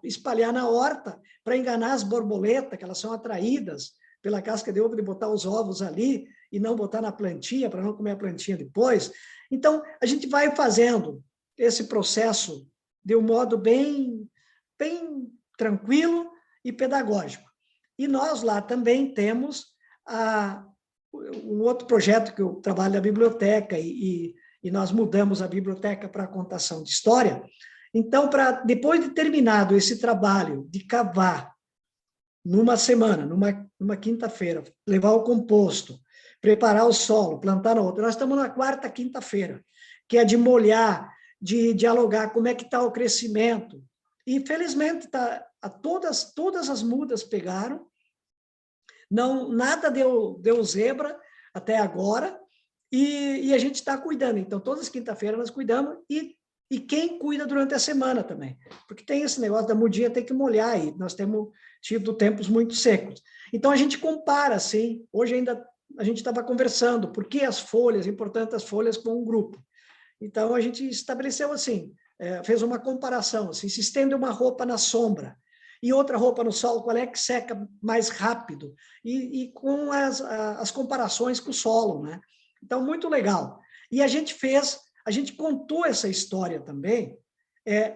Speaker 6: espalhar na horta, para enganar as borboletas, que elas são atraídas pela casca de ovo, de botar os ovos ali e não botar na plantinha, para não comer a plantinha depois. Então, a gente vai fazendo esse processo de um modo bem tranquilo e pedagógico. E nós lá também temos um outro projeto que eu trabalho na biblioteca, e nós mudamos a biblioteca para a contação de história. Então, depois de terminado esse trabalho de cavar numa semana, numa quinta-feira, levar o composto, preparar o solo, plantar na outra, nós estamos na 4ª quinta-feira, que é de molhar, de dialogar como é que está o crescimento. E, felizmente, todas as mudas pegaram, nada deu zebra até agora, e a gente está cuidando. Então, todas as quinta-feiras nós cuidamos, e quem cuida durante a semana também, porque tem esse negócio da mudinha, tem que molhar, e nós temos tido tempos muito secos. Então, a gente compara, assim, hoje ainda a gente estava conversando, por que as folhas, importante as folhas com um grupo. Então, a gente estabeleceu assim, fez uma comparação, assim, se estende uma roupa na sombra e outra roupa no sol, qual é que seca mais rápido? E com as comparações com o solo, né? Então, muito legal. E a gente contou essa história também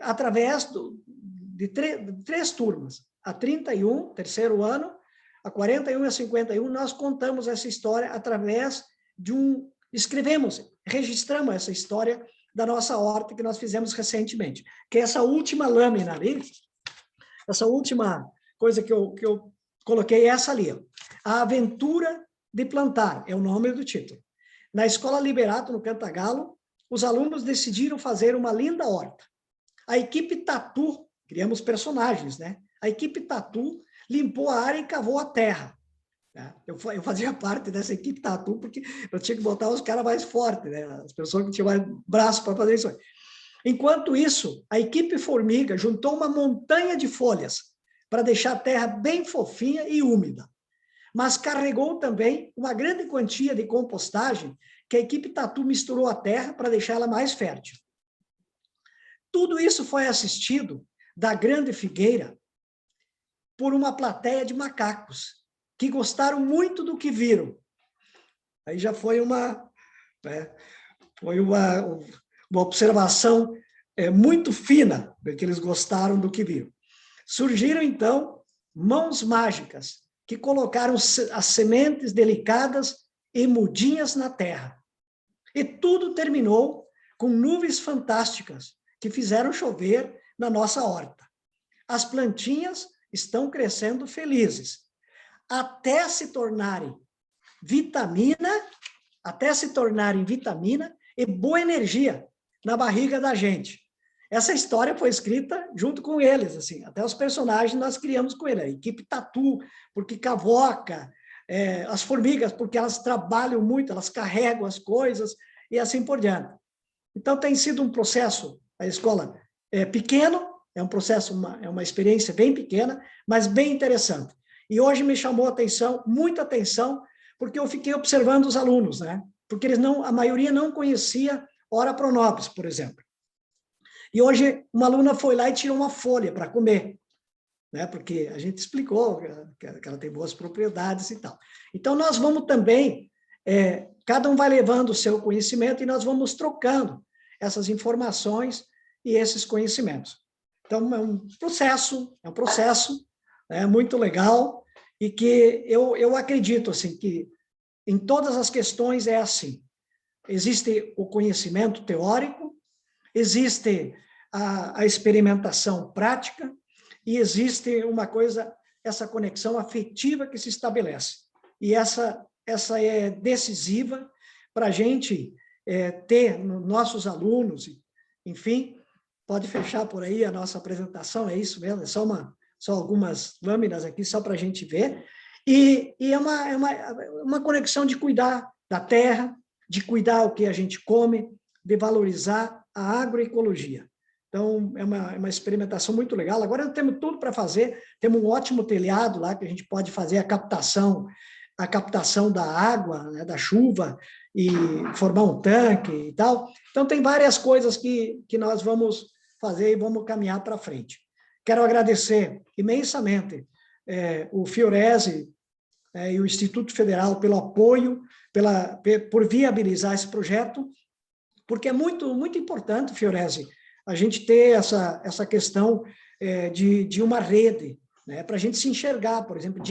Speaker 6: através de 3 turmas. A 31, terceiro ano, a 41 e a 51, nós contamos essa história através de registramos essa história da nossa horta que nós fizemos recentemente, que é essa última lâmina ali, essa última coisa que eu coloquei, essa ali, ó. A Aventura de Plantar, é o nome do título. Na Escola Liberato, no Cantagalo, os alunos decidiram fazer uma linda horta. A equipe Tatu, criamos personagens, né? A equipe Tatu limpou a área e cavou a terra. Eu fazia parte dessa equipe Tatu, porque eu tinha que botar os caras mais fortes, né? As pessoas que tinham mais braço para fazer isso. Enquanto isso, a equipe Formiga juntou uma montanha de folhas para deixar a terra bem fofinha e úmida. Mas carregou também uma grande quantia de compostagem que a equipe Tatu misturou à terra para deixar ela mais fértil. Tudo isso foi assistido da Grande Figueira por uma plateia de macacos, que gostaram muito do que viram. Aí já foi uma observação muito fina, porque eles gostaram do que viram. Surgiram, então, mãos mágicas, que colocaram as sementes delicadas e mudinhas na terra. E tudo terminou com nuvens fantásticas, que fizeram chover na nossa horta. As plantinhas estão crescendo felizes, até se tornarem vitamina e boa energia na barriga da gente. Essa história foi escrita junto com eles, assim, até os personagens nós criamos com ele, a equipe Tatu, porque cavoca, as formigas, porque elas trabalham muito, elas carregam as coisas, e assim por diante. Então, tem sido um processo, a escola é pequeno, é um processo, é uma experiência bem pequena, mas bem interessante. E hoje me chamou a atenção, muita atenção, porque eu fiquei observando os alunos, né? Porque eles não, a maioria não conhecia Ora Pro Nobis, por exemplo. E hoje uma aluna foi lá e tirou uma folha para comer, né? Porque a gente explicou que ela tem boas propriedades e tal. Então, nós vamos também, cada um vai levando o seu conhecimento e nós vamos trocando essas informações e esses conhecimentos. Então, é um processo muito legal e que eu acredito assim, que em todas as questões é assim. Existe o conhecimento teórico, existe a experimentação prática e existe uma coisa, essa conexão afetiva que se estabelece. E essa é decisiva para a gente ter nossos alunos, enfim, pode fechar por aí a nossa apresentação, é isso mesmo, é só algumas lâminas aqui, só para a gente ver. E é uma conexão de cuidar da terra, de cuidar o que a gente come, de valorizar a agroecologia. Então, é uma experimentação muito legal. Agora, nós temos tudo para fazer, temos um ótimo telhado lá, que a gente pode fazer a captação da água, né, da chuva, e formar um tanque e tal. Então, tem várias coisas que nós vamos fazer e vamos caminhar para frente. Quero agradecer imensamente o Fiorese e o Instituto Federal pelo apoio, por viabilizar esse projeto, porque é muito, muito importante, Fiorese, a gente ter essa questão de uma rede, né, para a gente se enxergar, por exemplo,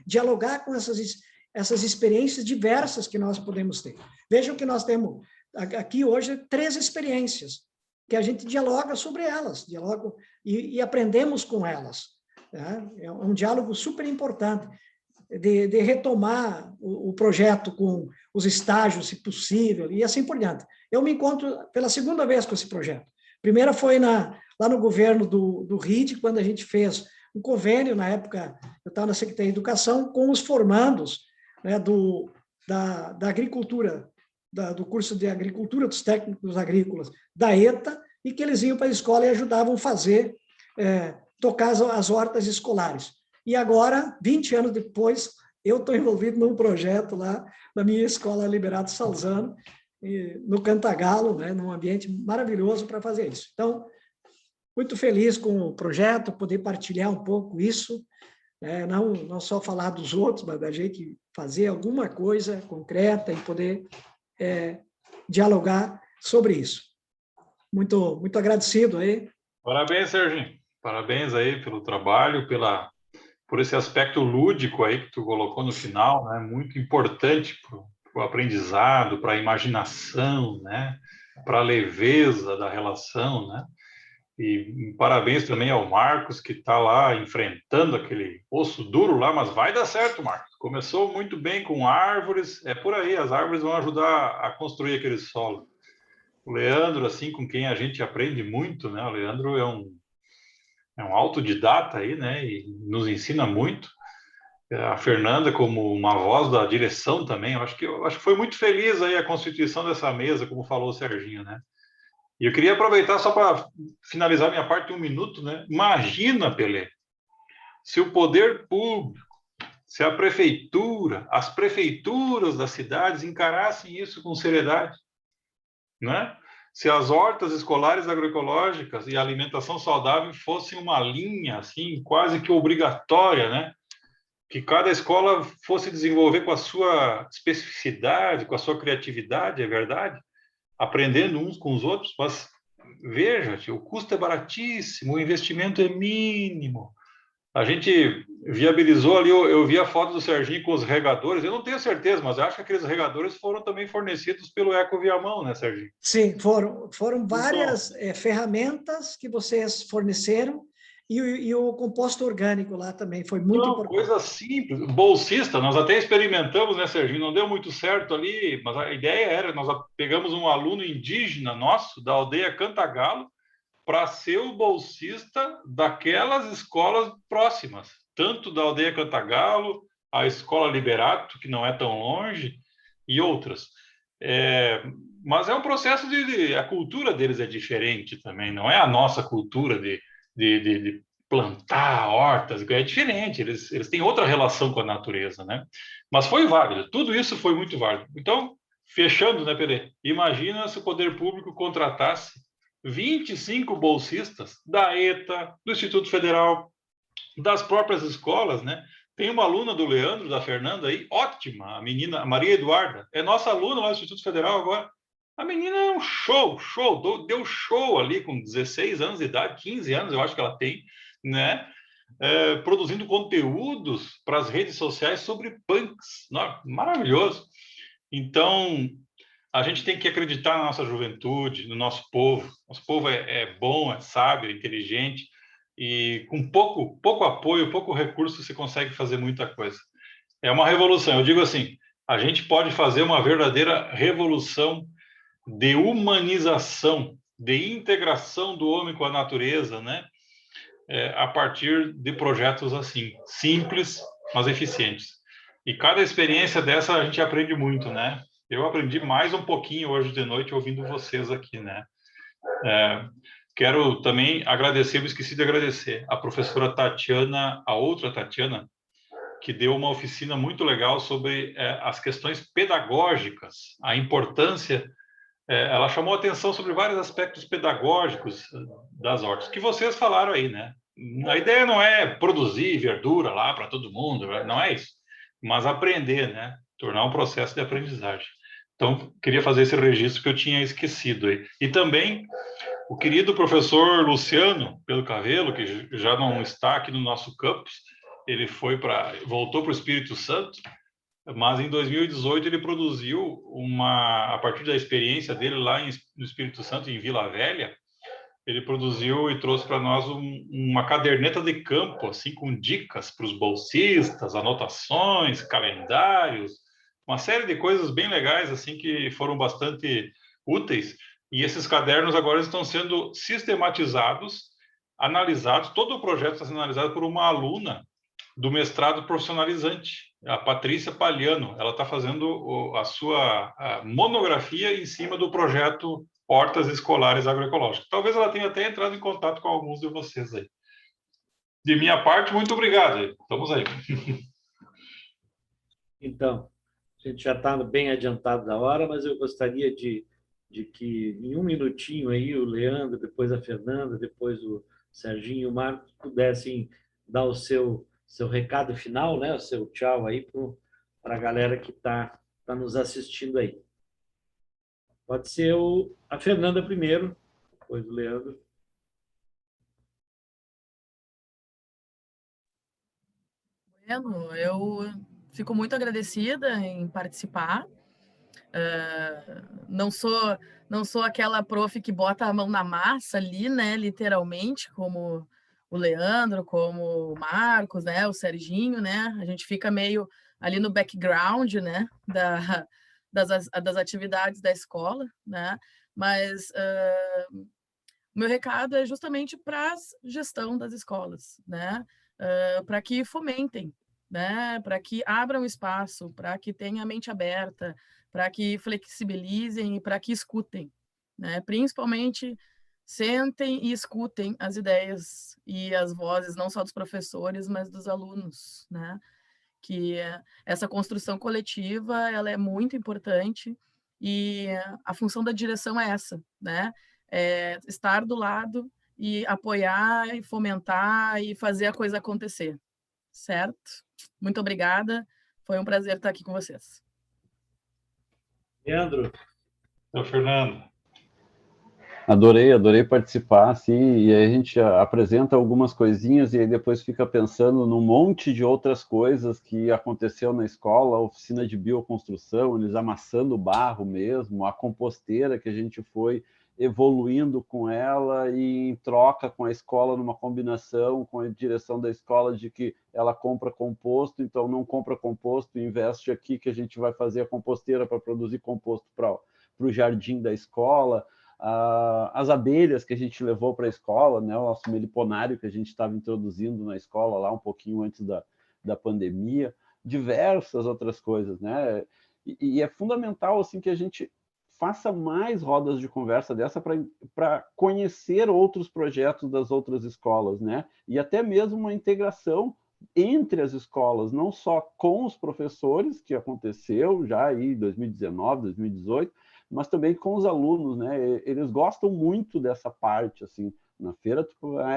Speaker 6: dialogar com essas experiências diversas que nós podemos ter. Vejam que nós temos aqui hoje 3 experiências, que a gente dialoga sobre elas, e aprendemos com elas. Né? É um diálogo super importante, de retomar o projeto com os estágios, se possível, e assim por diante. Eu me encontro pela 2ª vez com esse projeto. Primeira foi lá no governo do RID, quando a gente fez um convênio, na época eu estava na Secretaria de Educação, com os formandos, né, da agricultura, do curso de agricultura, dos técnicos agrícolas da ETA, e que eles iam para a escola e ajudavam a fazer, tocar as hortas escolares. E agora, 20 anos depois, eu estou envolvido num projeto lá na minha escola Liberato Salzano, no Cantagalo, né, num ambiente maravilhoso para fazer isso. Então, muito feliz com o projeto, poder partilhar um pouco isso, não só falar dos outros, mas da gente fazer alguma coisa concreta e poder dialogar sobre isso. Muito, muito agradecido aí. Parabéns,
Speaker 5: Serginho. Parabéns aí pelo trabalho, por esse aspecto lúdico aí que tu colocou no final, né? Muito importante para o aprendizado, para a imaginação, né? Para a leveza da relação, né? E parabéns também ao Marcos, que está lá enfrentando aquele osso duro lá, mas vai dar certo, Marcos. Começou muito bem com árvores, é por aí, as árvores vão ajudar a construir aquele solo. O Leandro, assim, com quem a gente aprende muito, né? O Leandro é um autodidata aí, né? E nos ensina muito. A Fernanda, como uma voz da direção também, eu acho que foi muito feliz aí a constituição dessa mesa, como falou o Serginho, né? E eu queria aproveitar só para finalizar minha parte de 1 minuto, né? Imagina, Pelé, se o poder público, se a prefeitura, as prefeituras das cidades encarassem isso com seriedade, né? Se as hortas escolares agroecológicas e a alimentação saudável fossem uma linha, assim, quase que obrigatória, né? Que cada escola fosse desenvolver com a sua especificidade, com a sua criatividade, é verdade, aprendendo uns com os outros, mas veja, o custo é baratíssimo, o investimento é mínimo. A gente viabilizou ali, eu vi a foto do Serginho com os regadores, eu não tenho certeza, mas eu acho que aqueles regadores foram também fornecidos pelo Eco Viamão, né, Serginho?
Speaker 6: Sim, foram várias ferramentas que vocês forneceram, e o composto orgânico lá também foi muito importante.
Speaker 5: Coisa simples, bolsista, nós até experimentamos, né, Serginho? Não deu muito certo ali, mas a ideia era, nós pegamos um aluno indígena nosso, da aldeia Cantagalo, para ser o bolsista daquelas escolas próximas, tanto da aldeia Cantagalo, a escola Liberato, que não é tão longe, e outras. Mas é um processo a cultura deles é diferente também, não é a nossa cultura de plantar hortas, é diferente, eles têm outra relação com a natureza, né? Mas foi válido, tudo isso foi muito válido. Então, fechando, né, Pelé? Imagina se o poder público contratasse 25 bolsistas da ETA, do Instituto Federal, das próprias escolas, né? Tem uma aluna do Leandro, da Fernanda aí, ótima, a menina, a Maria Eduarda, é nossa aluna lá do Instituto Federal agora. A menina é um show, deu show ali com 16 anos de idade, 15 anos eu acho que ela tem, né? Produzindo conteúdos para as redes sociais sobre punks. Maravilhoso. Então, a gente tem que acreditar na nossa juventude, no nosso povo. Nosso povo é bom, é sábio, é inteligente, e com pouco apoio, pouco recurso, você consegue fazer muita coisa. É uma revolução. Eu digo assim, a gente pode fazer uma verdadeira revolução de humanização, de integração do homem com a natureza, né? A partir de projetos assim, simples, mas eficientes. E cada experiência dessa a gente aprende muito, né? Eu aprendi mais um pouquinho hoje de noite ouvindo vocês aqui, né? Quero também agradecer, eu esqueci de agradecer, a professora Tatiana, a outra Tatiana, que deu uma oficina muito legal sobre as questões pedagógicas, a importância, ela chamou atenção sobre vários aspectos pedagógicos das hortas, que vocês falaram aí, né? A ideia não é produzir verdura lá para todo mundo, não é isso, mas aprender, né? Tornar um processo de aprendizagem. Então, queria fazer esse registro que eu tinha esquecido aí. E também o querido professor Luciano Pelo Cavelo, que já não está aqui no nosso campus, ele voltou para o Espírito Santo, mas em 2018 ele produziu a partir da experiência dele lá no Espírito Santo, em Vila Velha, ele produziu e trouxe para nós uma caderneta de campo, assim, com dicas para os bolsistas, anotações, calendários, uma série de coisas bem legais, assim, que foram bastante úteis. E esses cadernos agora estão sendo sistematizados, analisados, todo o projeto está sendo analisado por uma aluna do mestrado profissionalizante, a Patrícia Palhano. Ela está fazendo a sua monografia em cima do projeto Hortas Escolares Agroecológicas. Talvez ela tenha até entrado em contato com alguns de vocês aí. De minha parte, muito obrigado. Estamos aí.
Speaker 4: Então, a gente já está bem adiantado da hora, mas eu gostaria de que em um minutinho aí o Leandro, depois a Fernanda, depois o Serginho e o Marcos pudessem dar o seu recado final, né? O seu tchau aí para a galera que está nos assistindo aí. Pode ser a Fernanda primeiro, depois o Leandro.
Speaker 1: Bueno, eu fico muito agradecida em participar. Não sou aquela prof que bota a mão na massa ali, né, literalmente, como o Leandro, como o Marcos, né, o Serginho, né, a gente fica meio ali no background, né, das atividades da escola, né, mas o meu recado é justamente para a gestão das escolas, né, para que fomentem, né, para que abram espaço, para que tenham a mente aberta, para que flexibilizem e para que escutem, né? Principalmente sentem e escutem as ideias e as vozes, não só dos professores, mas dos alunos, né? Que essa construção coletiva, ela é muito importante e a função da direção é essa, né? É estar do lado e apoiar e fomentar e fazer a coisa acontecer, certo? Muito obrigada, foi um prazer estar aqui com vocês.
Speaker 4: Leandro.
Speaker 5: Fernando.
Speaker 2: Adorei participar, assim, e aí a gente apresenta algumas coisinhas e aí depois fica pensando num monte de outras coisas que aconteceu na escola, a oficina de bioconstrução, eles amassando barro mesmo, a composteira que a gente foi evoluindo com ela e em troca com a escola, numa combinação com a direção da escola de que ela compra composto, então não compra composto, investe aqui que a gente vai fazer a composteira para produzir composto para o jardim da escola, as abelhas que a gente levou para a escola, né, o nosso meliponário que a gente estava introduzindo na escola lá um pouquinho antes da pandemia, diversas outras coisas, né, e é fundamental assim que a gente faça mais rodas de conversa dessa para conhecer outros projetos das outras escolas, né? E até mesmo uma integração entre as escolas, não só com os professores, que aconteceu já aí em 2019, 2018, mas também com os alunos, né? Eles gostam muito dessa parte, assim. Na feira,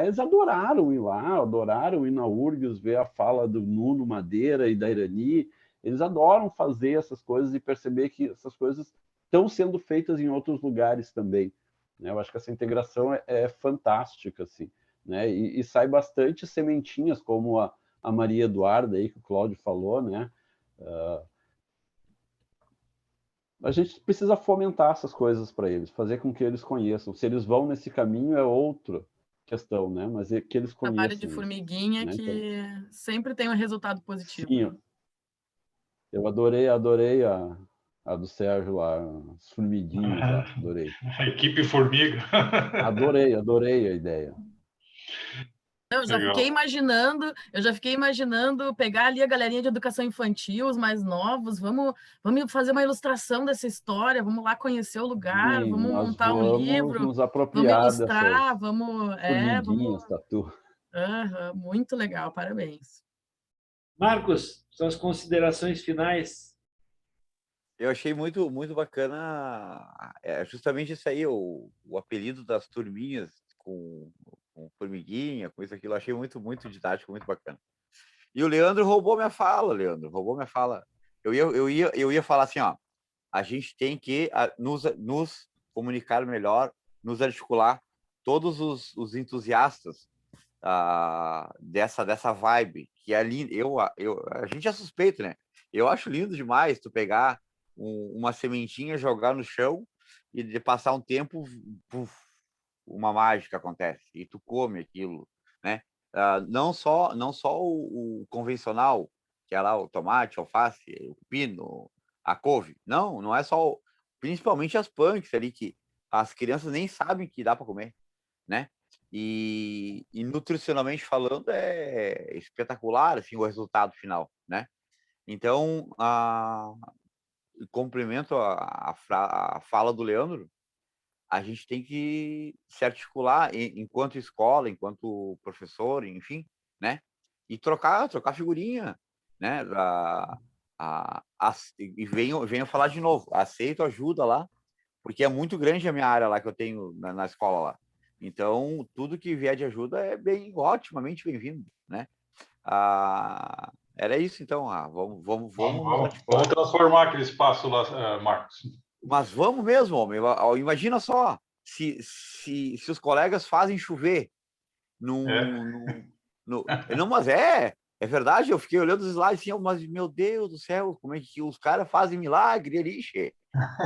Speaker 2: eles adoraram ir lá, adoraram ir na URGS, ver a fala do Nuno Madeira e da Irani. Eles adoram fazer essas coisas e perceber que essas coisas estão sendo feitas em outros lugares também, né? Eu acho que essa integração é fantástica, assim, né? E sai bastante sementinhas, como a Maria Eduarda aí, que o Cláudio falou, né? A gente precisa fomentar essas coisas para eles, fazer com que eles conheçam. Se eles vão nesse caminho é outra questão, né? Mas é que eles
Speaker 1: Trabalho de
Speaker 2: conheçam isso,
Speaker 1: formiguinha
Speaker 2: né? Então,
Speaker 1: que sempre tem um resultado positivo,
Speaker 2: sim,
Speaker 1: né?
Speaker 2: eu adorei a do Sérgio lá, os formiguinhos lá, adorei.
Speaker 5: A equipe formiga.
Speaker 2: Adorei a ideia.
Speaker 1: Eu já
Speaker 5: Legal.
Speaker 1: fiquei imaginando pegar ali a galerinha de educação infantil, os mais novos, vamos fazer uma ilustração dessa história, vamos lá conhecer o lugar,
Speaker 2: Sim,
Speaker 1: vamos
Speaker 2: nós
Speaker 1: montar um
Speaker 2: vamos
Speaker 1: livro,
Speaker 2: nos
Speaker 1: vamos
Speaker 2: apropriar dessas
Speaker 1: ilustrar, vamos.
Speaker 2: formiguinhas, tatu.
Speaker 1: Aham, muito legal, parabéns.
Speaker 4: Marcos, suas considerações finais.
Speaker 7: Eu achei muito bacana justamente isso aí, o apelido das turminhas com formiguinha, com isso aquilo. Eu achei muito didático, muito bacana. E o Leandro roubou minha fala, Eu ia falar assim, ó, a gente tem que nos comunicar melhor, nos articular, todos os entusiastas dessa vibe, que é lindo. A gente é suspeito, né? Eu acho lindo demais tu pegar uma sementinha, jogar no chão e de passar um tempo, puf, uma mágica acontece e tu come aquilo, né? Não só o convencional, que é lá o tomate, alface, o pepino, a couve. Não é só principalmente as punks ali que as crianças nem sabem que dá para comer, né? E nutricionalmente falando é espetacular assim o resultado final, né? Então, complemento a fala do Leandro, a gente tem que se articular enquanto escola, enquanto professor, enfim, né? E trocar figurinha, né? E venho falar de novo, aceito ajuda lá, porque é muito grande a minha área lá que eu tenho na escola lá. Então, tudo que vier de ajuda é otimamente bem-vindo, né? Era isso, então. Vamos nos articular.
Speaker 5: Vamos transformar aquele espaço lá, Marcos.
Speaker 7: Mas vamos mesmo, homem. Imagina só, se os colegas fazem chover não, mas é verdade. Eu fiquei olhando os slides assim, mas meu Deus do céu, como é que os caras fazem milagre ali,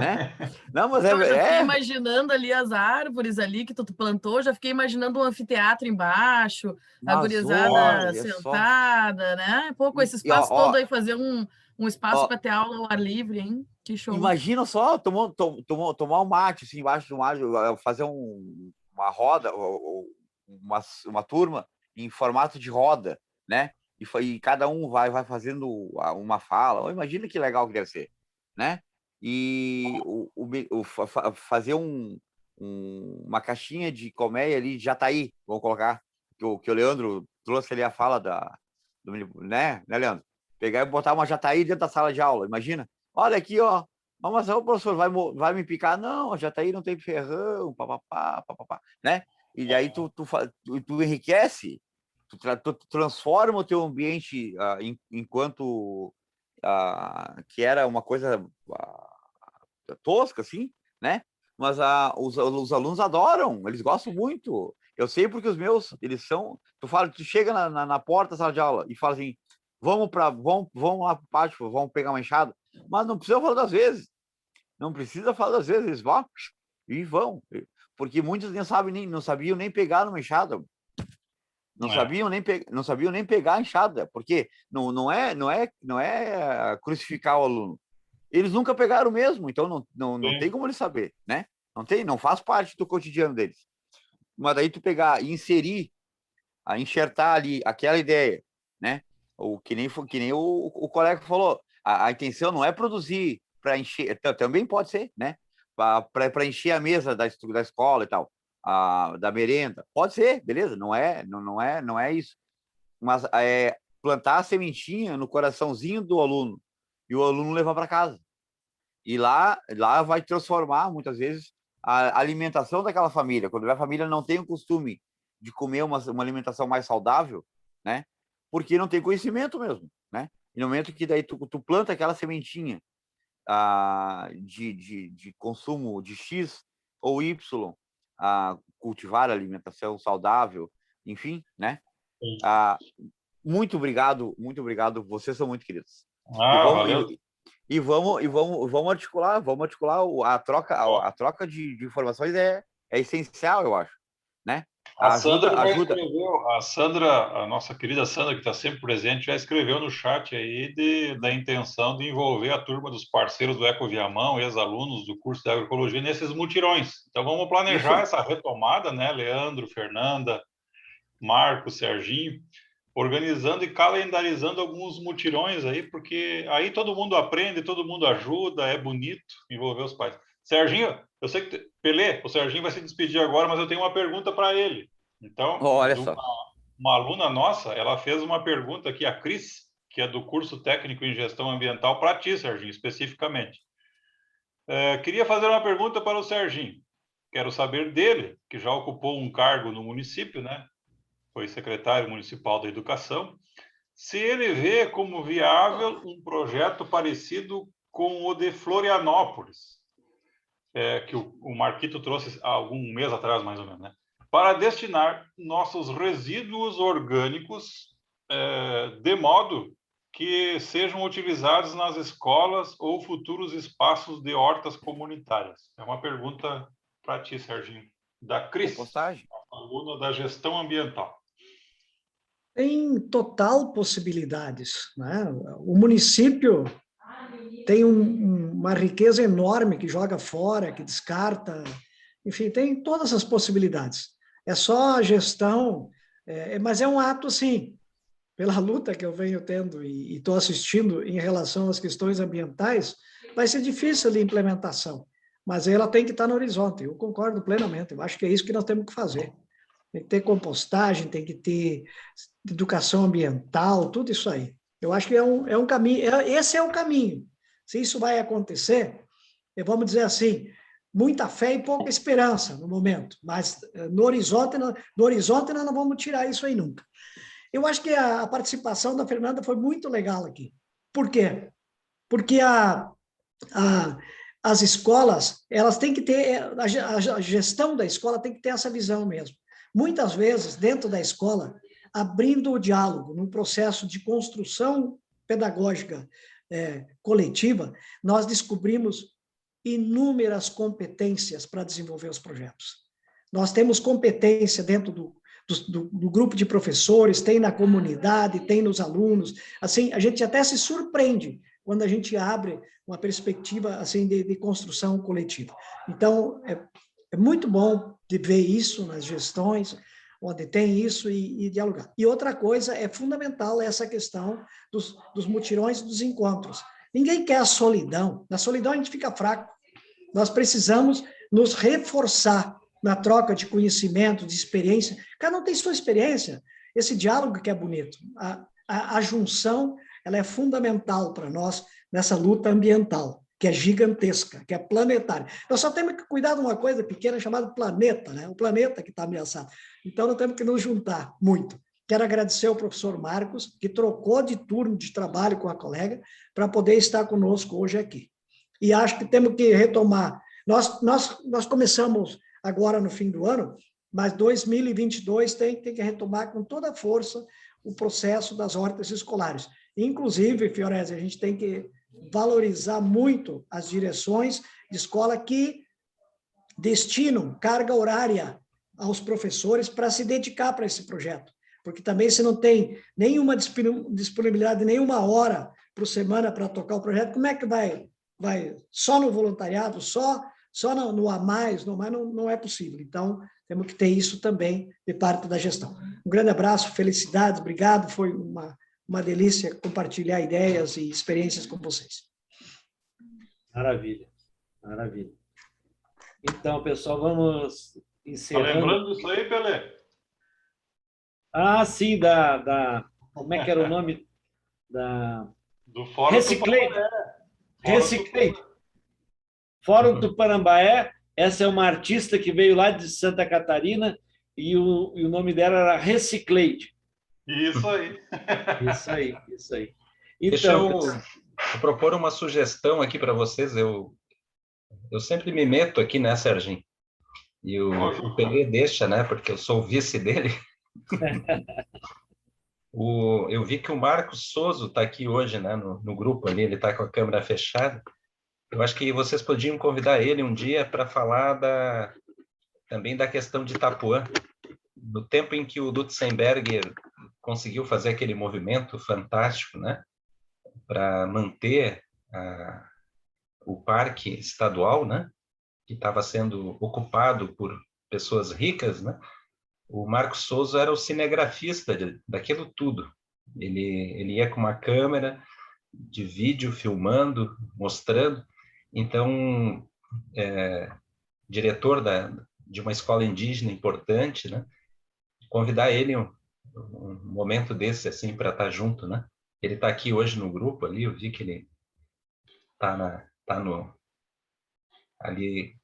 Speaker 7: né? Não, mas
Speaker 1: Eu já fiquei imaginando ali as árvores ali que tu plantou, já fiquei imaginando um anfiteatro embaixo, a gurizada sentada, né? Pô, com esse espaço todo aí, fazer um espaço para ter aula ao ar livre, hein? Que show.
Speaker 7: Imagina só, tomar um mate assim, embaixo do mar, fazer uma roda, uma turma em formato de roda, né? E cada um vai fazendo uma fala. Imagina que legal que deve ser, né? E fazer uma caixinha de colmeia ali de Jataí, vamos colocar, que o Leandro trouxe ali a fala né, Leandro? Pegar e botar uma Jataí dentro da sala de aula, imagina. Olha aqui, ó. Mas o professor vai me picar? Não, Jataí não tem ferrão, papapá, né? E daí tu enriquece, tu transforma o teu ambiente enquanto que era uma coisa tosca, assim, né? Mas os alunos adoram, eles gostam muito. Eu sei porque os meus, eles são... Tu chega na porta da sala de aula e fala assim, vamos lá pro pátio, vamos pegar uma enxada. Mas não precisa falar das vezes. Não precisa falar das vezes, eles vão e vão. Porque muitos não sabiam nem pegar numa enxada. Não sabiam nem pegar a enxada, porque não é crucificar o aluno. Eles nunca pegaram mesmo, então não tem como eles saber, né? Não faz parte do cotidiano deles. Mas daí tu pegar e enxertar ali aquela ideia, né? Que nem o colega falou, a intenção não é produzir para encher, também pode ser, né? para encher a mesa da escola e tal, da merenda. Pode ser, beleza, não é isso. Mas é plantar a sementinha no coraçãozinho do aluno e o aluno levar para casa. E lá vai transformar, muitas vezes, a alimentação daquela família. Quando a família não tem o costume de comer uma alimentação mais saudável, né? Porque não tem conhecimento mesmo, né? E no momento que daí tu planta aquela sementinha de consumo de X ou Y, cultivar a alimentação saudável, enfim, né? Muito obrigado, vocês são muito queridos.
Speaker 5: Valeu.
Speaker 7: E vamos articular a troca de informações é essencial, eu acho, né?
Speaker 5: A Sandra, a nossa querida Sandra, que está sempre presente, já escreveu no chat aí da intenção de envolver a turma dos parceiros do Ecoviamão, ex-alunos do curso de agroecologia, nesses mutirões. Então vamos planejar essa retomada, né? Leandro, Fernanda, Marcos, Serginho, organizando e calendarizando alguns mutirões aí, porque aí todo mundo aprende, todo mundo ajuda, é bonito envolver os pais. Serginho, eu sei que Pelé, o Serginho vai se despedir agora, mas eu tenho uma pergunta para ele. Então,
Speaker 7: olha só.
Speaker 5: Uma aluna nossa, ela fez uma pergunta aqui, a Cris, que é do curso técnico em gestão ambiental, para ti, Serginho, especificamente. Queria fazer uma pergunta para o Serginho. Quero saber dele, que já ocupou um cargo no município, né? Foi secretário municipal da Educação, se ele vê como viável um projeto parecido com o de Florianópolis, que o Marquito trouxe há algum mês atrás, mais ou menos, né? Para destinar nossos resíduos orgânicos de modo que sejam utilizados nas escolas ou futuros espaços de hortas comunitárias. É uma pergunta para ti, Serginho, da Cris, aluna da gestão ambiental.
Speaker 6: Tem total possibilidades, né? O município tem uma riqueza enorme que joga fora, que descarta, enfim, tem todas as possibilidades. É só a gestão, mas é um ato, assim, pela luta que eu venho tendo e estou assistindo em relação às questões ambientais, vai ser difícil de implementação, mas ela tem que estar no horizonte, eu concordo plenamente, eu acho que é isso que nós temos que fazer. Tem que ter compostagem, tem que ter educação ambiental, tudo isso aí. Eu acho que é um caminho, esse é o caminho. Se isso vai acontecer, vamos dizer assim, muita fé e pouca esperança no momento, mas no horizonte nós não vamos tirar isso aí nunca. Eu acho que a participação da Fernanda foi muito legal aqui. Por quê? Porque as escolas, elas têm que ter, a gestão da escola tem que ter essa visão mesmo. Muitas vezes, dentro da escola, abrindo o diálogo, num processo de construção pedagógica coletiva, nós descobrimos inúmeras competências para desenvolver os projetos. Nós temos competência dentro do grupo de professores, tem na comunidade, tem nos alunos. Assim, a gente até se surpreende quando a gente abre uma perspectiva assim de construção coletiva. Então, é muito bom de ver isso nas gestões, onde tem isso e dialogar. E outra coisa é fundamental essa questão dos mutirões, dos encontros. Ninguém quer a solidão. Na solidão a gente fica fraco. Nós precisamos nos reforçar na troca de conhecimento, de experiência. Cada um tem sua experiência. Esse diálogo que é bonito. A junção, ela é fundamental para nós nessa luta ambiental, que é gigantesca, que é planetária. Nós só temos que cuidar de uma coisa pequena chamada planeta, né? O planeta que está ameaçado. Então, nós temos que nos juntar muito. Quero agradecer ao professor Marcos, que trocou de turno de trabalho com a colega para poder estar conosco hoje aqui. E acho que temos que retomar. Nós começamos agora no fim do ano, mas 2022 tem que retomar com toda a força o processo das hortas escolares. Inclusive, Fiorese, a gente tem que valorizar muito as direções de escola que destinam carga horária aos professores para se dedicar para esse projeto. Porque também se não tem nenhuma disponibilidade, nenhuma hora por semana para tocar o projeto, como é que vai só no voluntariado, só no a mais, não é possível. Então, temos que ter isso também de parte da gestão. Um grande abraço, felicidades, obrigado, foi uma delícia compartilhar ideias e experiências com vocês.
Speaker 4: Maravilha, maravilha. Então, pessoal, vamos
Speaker 5: Tá
Speaker 4: encerrando.
Speaker 5: lembrando disso aí, Pelé?
Speaker 4: Ah, sim, como é que era o nome?
Speaker 5: Do Fórum
Speaker 4: Reciclei.
Speaker 5: Tupanaé.
Speaker 4: Reciclei. Fórum Tupanaé. Essa é uma artista que veio lá de Santa Catarina e o nome dela era Recicleide.
Speaker 5: Isso aí.
Speaker 4: Isso aí, isso aí.
Speaker 8: Deixa
Speaker 4: Então,
Speaker 8: eu propor uma sugestão aqui para vocês. Eu sempre me meto aqui, né, Serginho? E o Pelé deixa, né? Porque eu sou o vice dele. Eu vi que o Marcos Souza está aqui hoje, né? No grupo ali, ele está com a câmera fechada. Eu acho que vocês podiam convidar ele um dia para falar também da questão de Itapuã. No tempo em que o Lutzenberger conseguiu fazer aquele movimento fantástico, né? Para manter o parque estadual, né? Que estava sendo ocupado por pessoas ricas, né? O Marcos Souza era o cinegrafista daquilo tudo. Ele ia com uma câmera de vídeo filmando, mostrando. Então, diretor de uma escola indígena importante, né? Convidar ele um momento desse assim para estar junto, né? Ele está aqui hoje no grupo ali, eu vi que ele está ali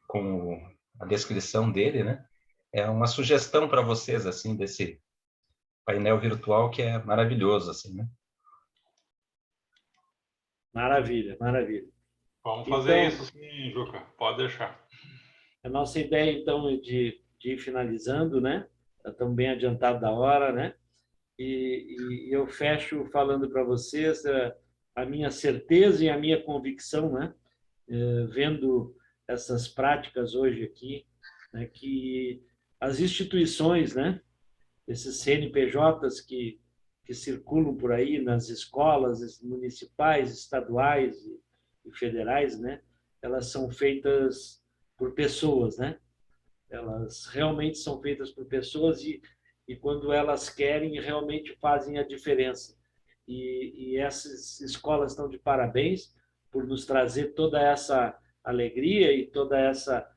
Speaker 8: com a descrição dele, né? É uma sugestão para vocês assim desse painel virtual que é maravilhoso assim, né?
Speaker 4: maravilha, maravilha.
Speaker 5: Vamos fazer
Speaker 4: Então,
Speaker 5: isso sim, Juca. Pode deixar.
Speaker 4: a nossa ideia, então, é de ir finalizando, né? Estamos bem adiantados da hora, né? E eu fecho falando para vocês a minha certeza e a minha convicção, né? Vendo essas práticas hoje aqui, né? Que as instituições, né? Esses CNPJs que circulam por aí nas escolas municipais, estaduais e federais, né? Elas são feitas por pessoas, né? Elas realmente são feitas por pessoas e quando elas querem, realmente fazem a diferença. E essas escolas estão de parabéns por nos trazer toda essa alegria e toda essa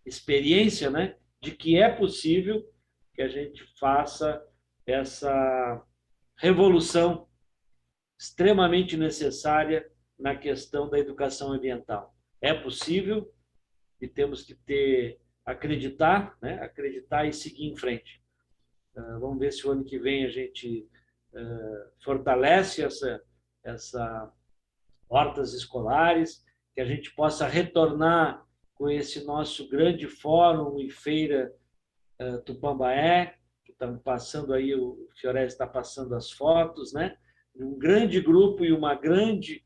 Speaker 4: experiência, né? De que é possível que a gente faça essa revolução extremamente necessária na questão da educação ambiental. É possível e temos que acreditar, né? Acreditar e seguir em frente. Vamos ver se o ano que vem a gente fortalece essa hortas escolares, que a gente possa retornar com esse nosso grande fórum e feira Tupambaé, que estamos passando aí, o Fiorez está passando as fotos, né? Um grande grupo e uma grande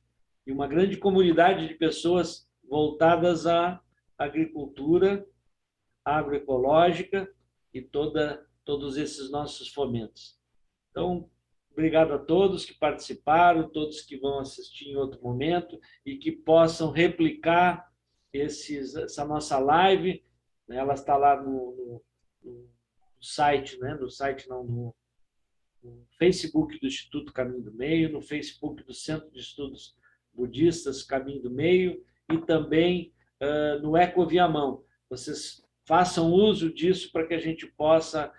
Speaker 4: comunidade de pessoas voltadas à agricultura agroecológica e todos esses nossos fomentos. Então, obrigado a todos que participaram, todos que vão assistir em outro momento e que possam replicar essa nossa live. Ela está lá no site, né? No site não, no Facebook do Instituto Caminho do Meio, no Facebook do Centro de Estudos Budistas Caminho do Meio e também no Ecoviamão. Vocês façam uso disso para que a gente possa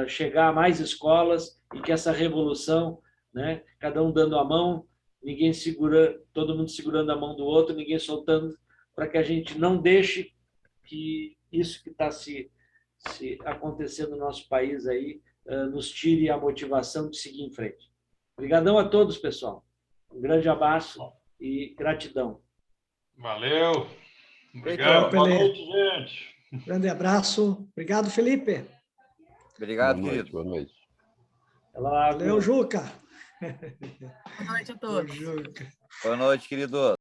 Speaker 4: chegar a mais escolas e que essa revolução, né, cada um dando a mão, ninguém segura, todo mundo segurando a mão do outro, ninguém soltando, para que a gente não deixe que isso que está se acontecendo no nosso país aí nos tire a motivação de seguir em frente. Obrigadão a todos, pessoal. Um grande abraço e gratidão.
Speaker 5: Valeu. Obrigado. Boa noite, gente.
Speaker 6: Grande abraço. Obrigado, Felipe.
Speaker 7: Obrigado,
Speaker 2: Boa noite,
Speaker 7: querido.
Speaker 2: boa noite.
Speaker 6: Valeu, Juca.
Speaker 1: Boa noite a todos.
Speaker 6: Juca.
Speaker 7: Boa noite, querido.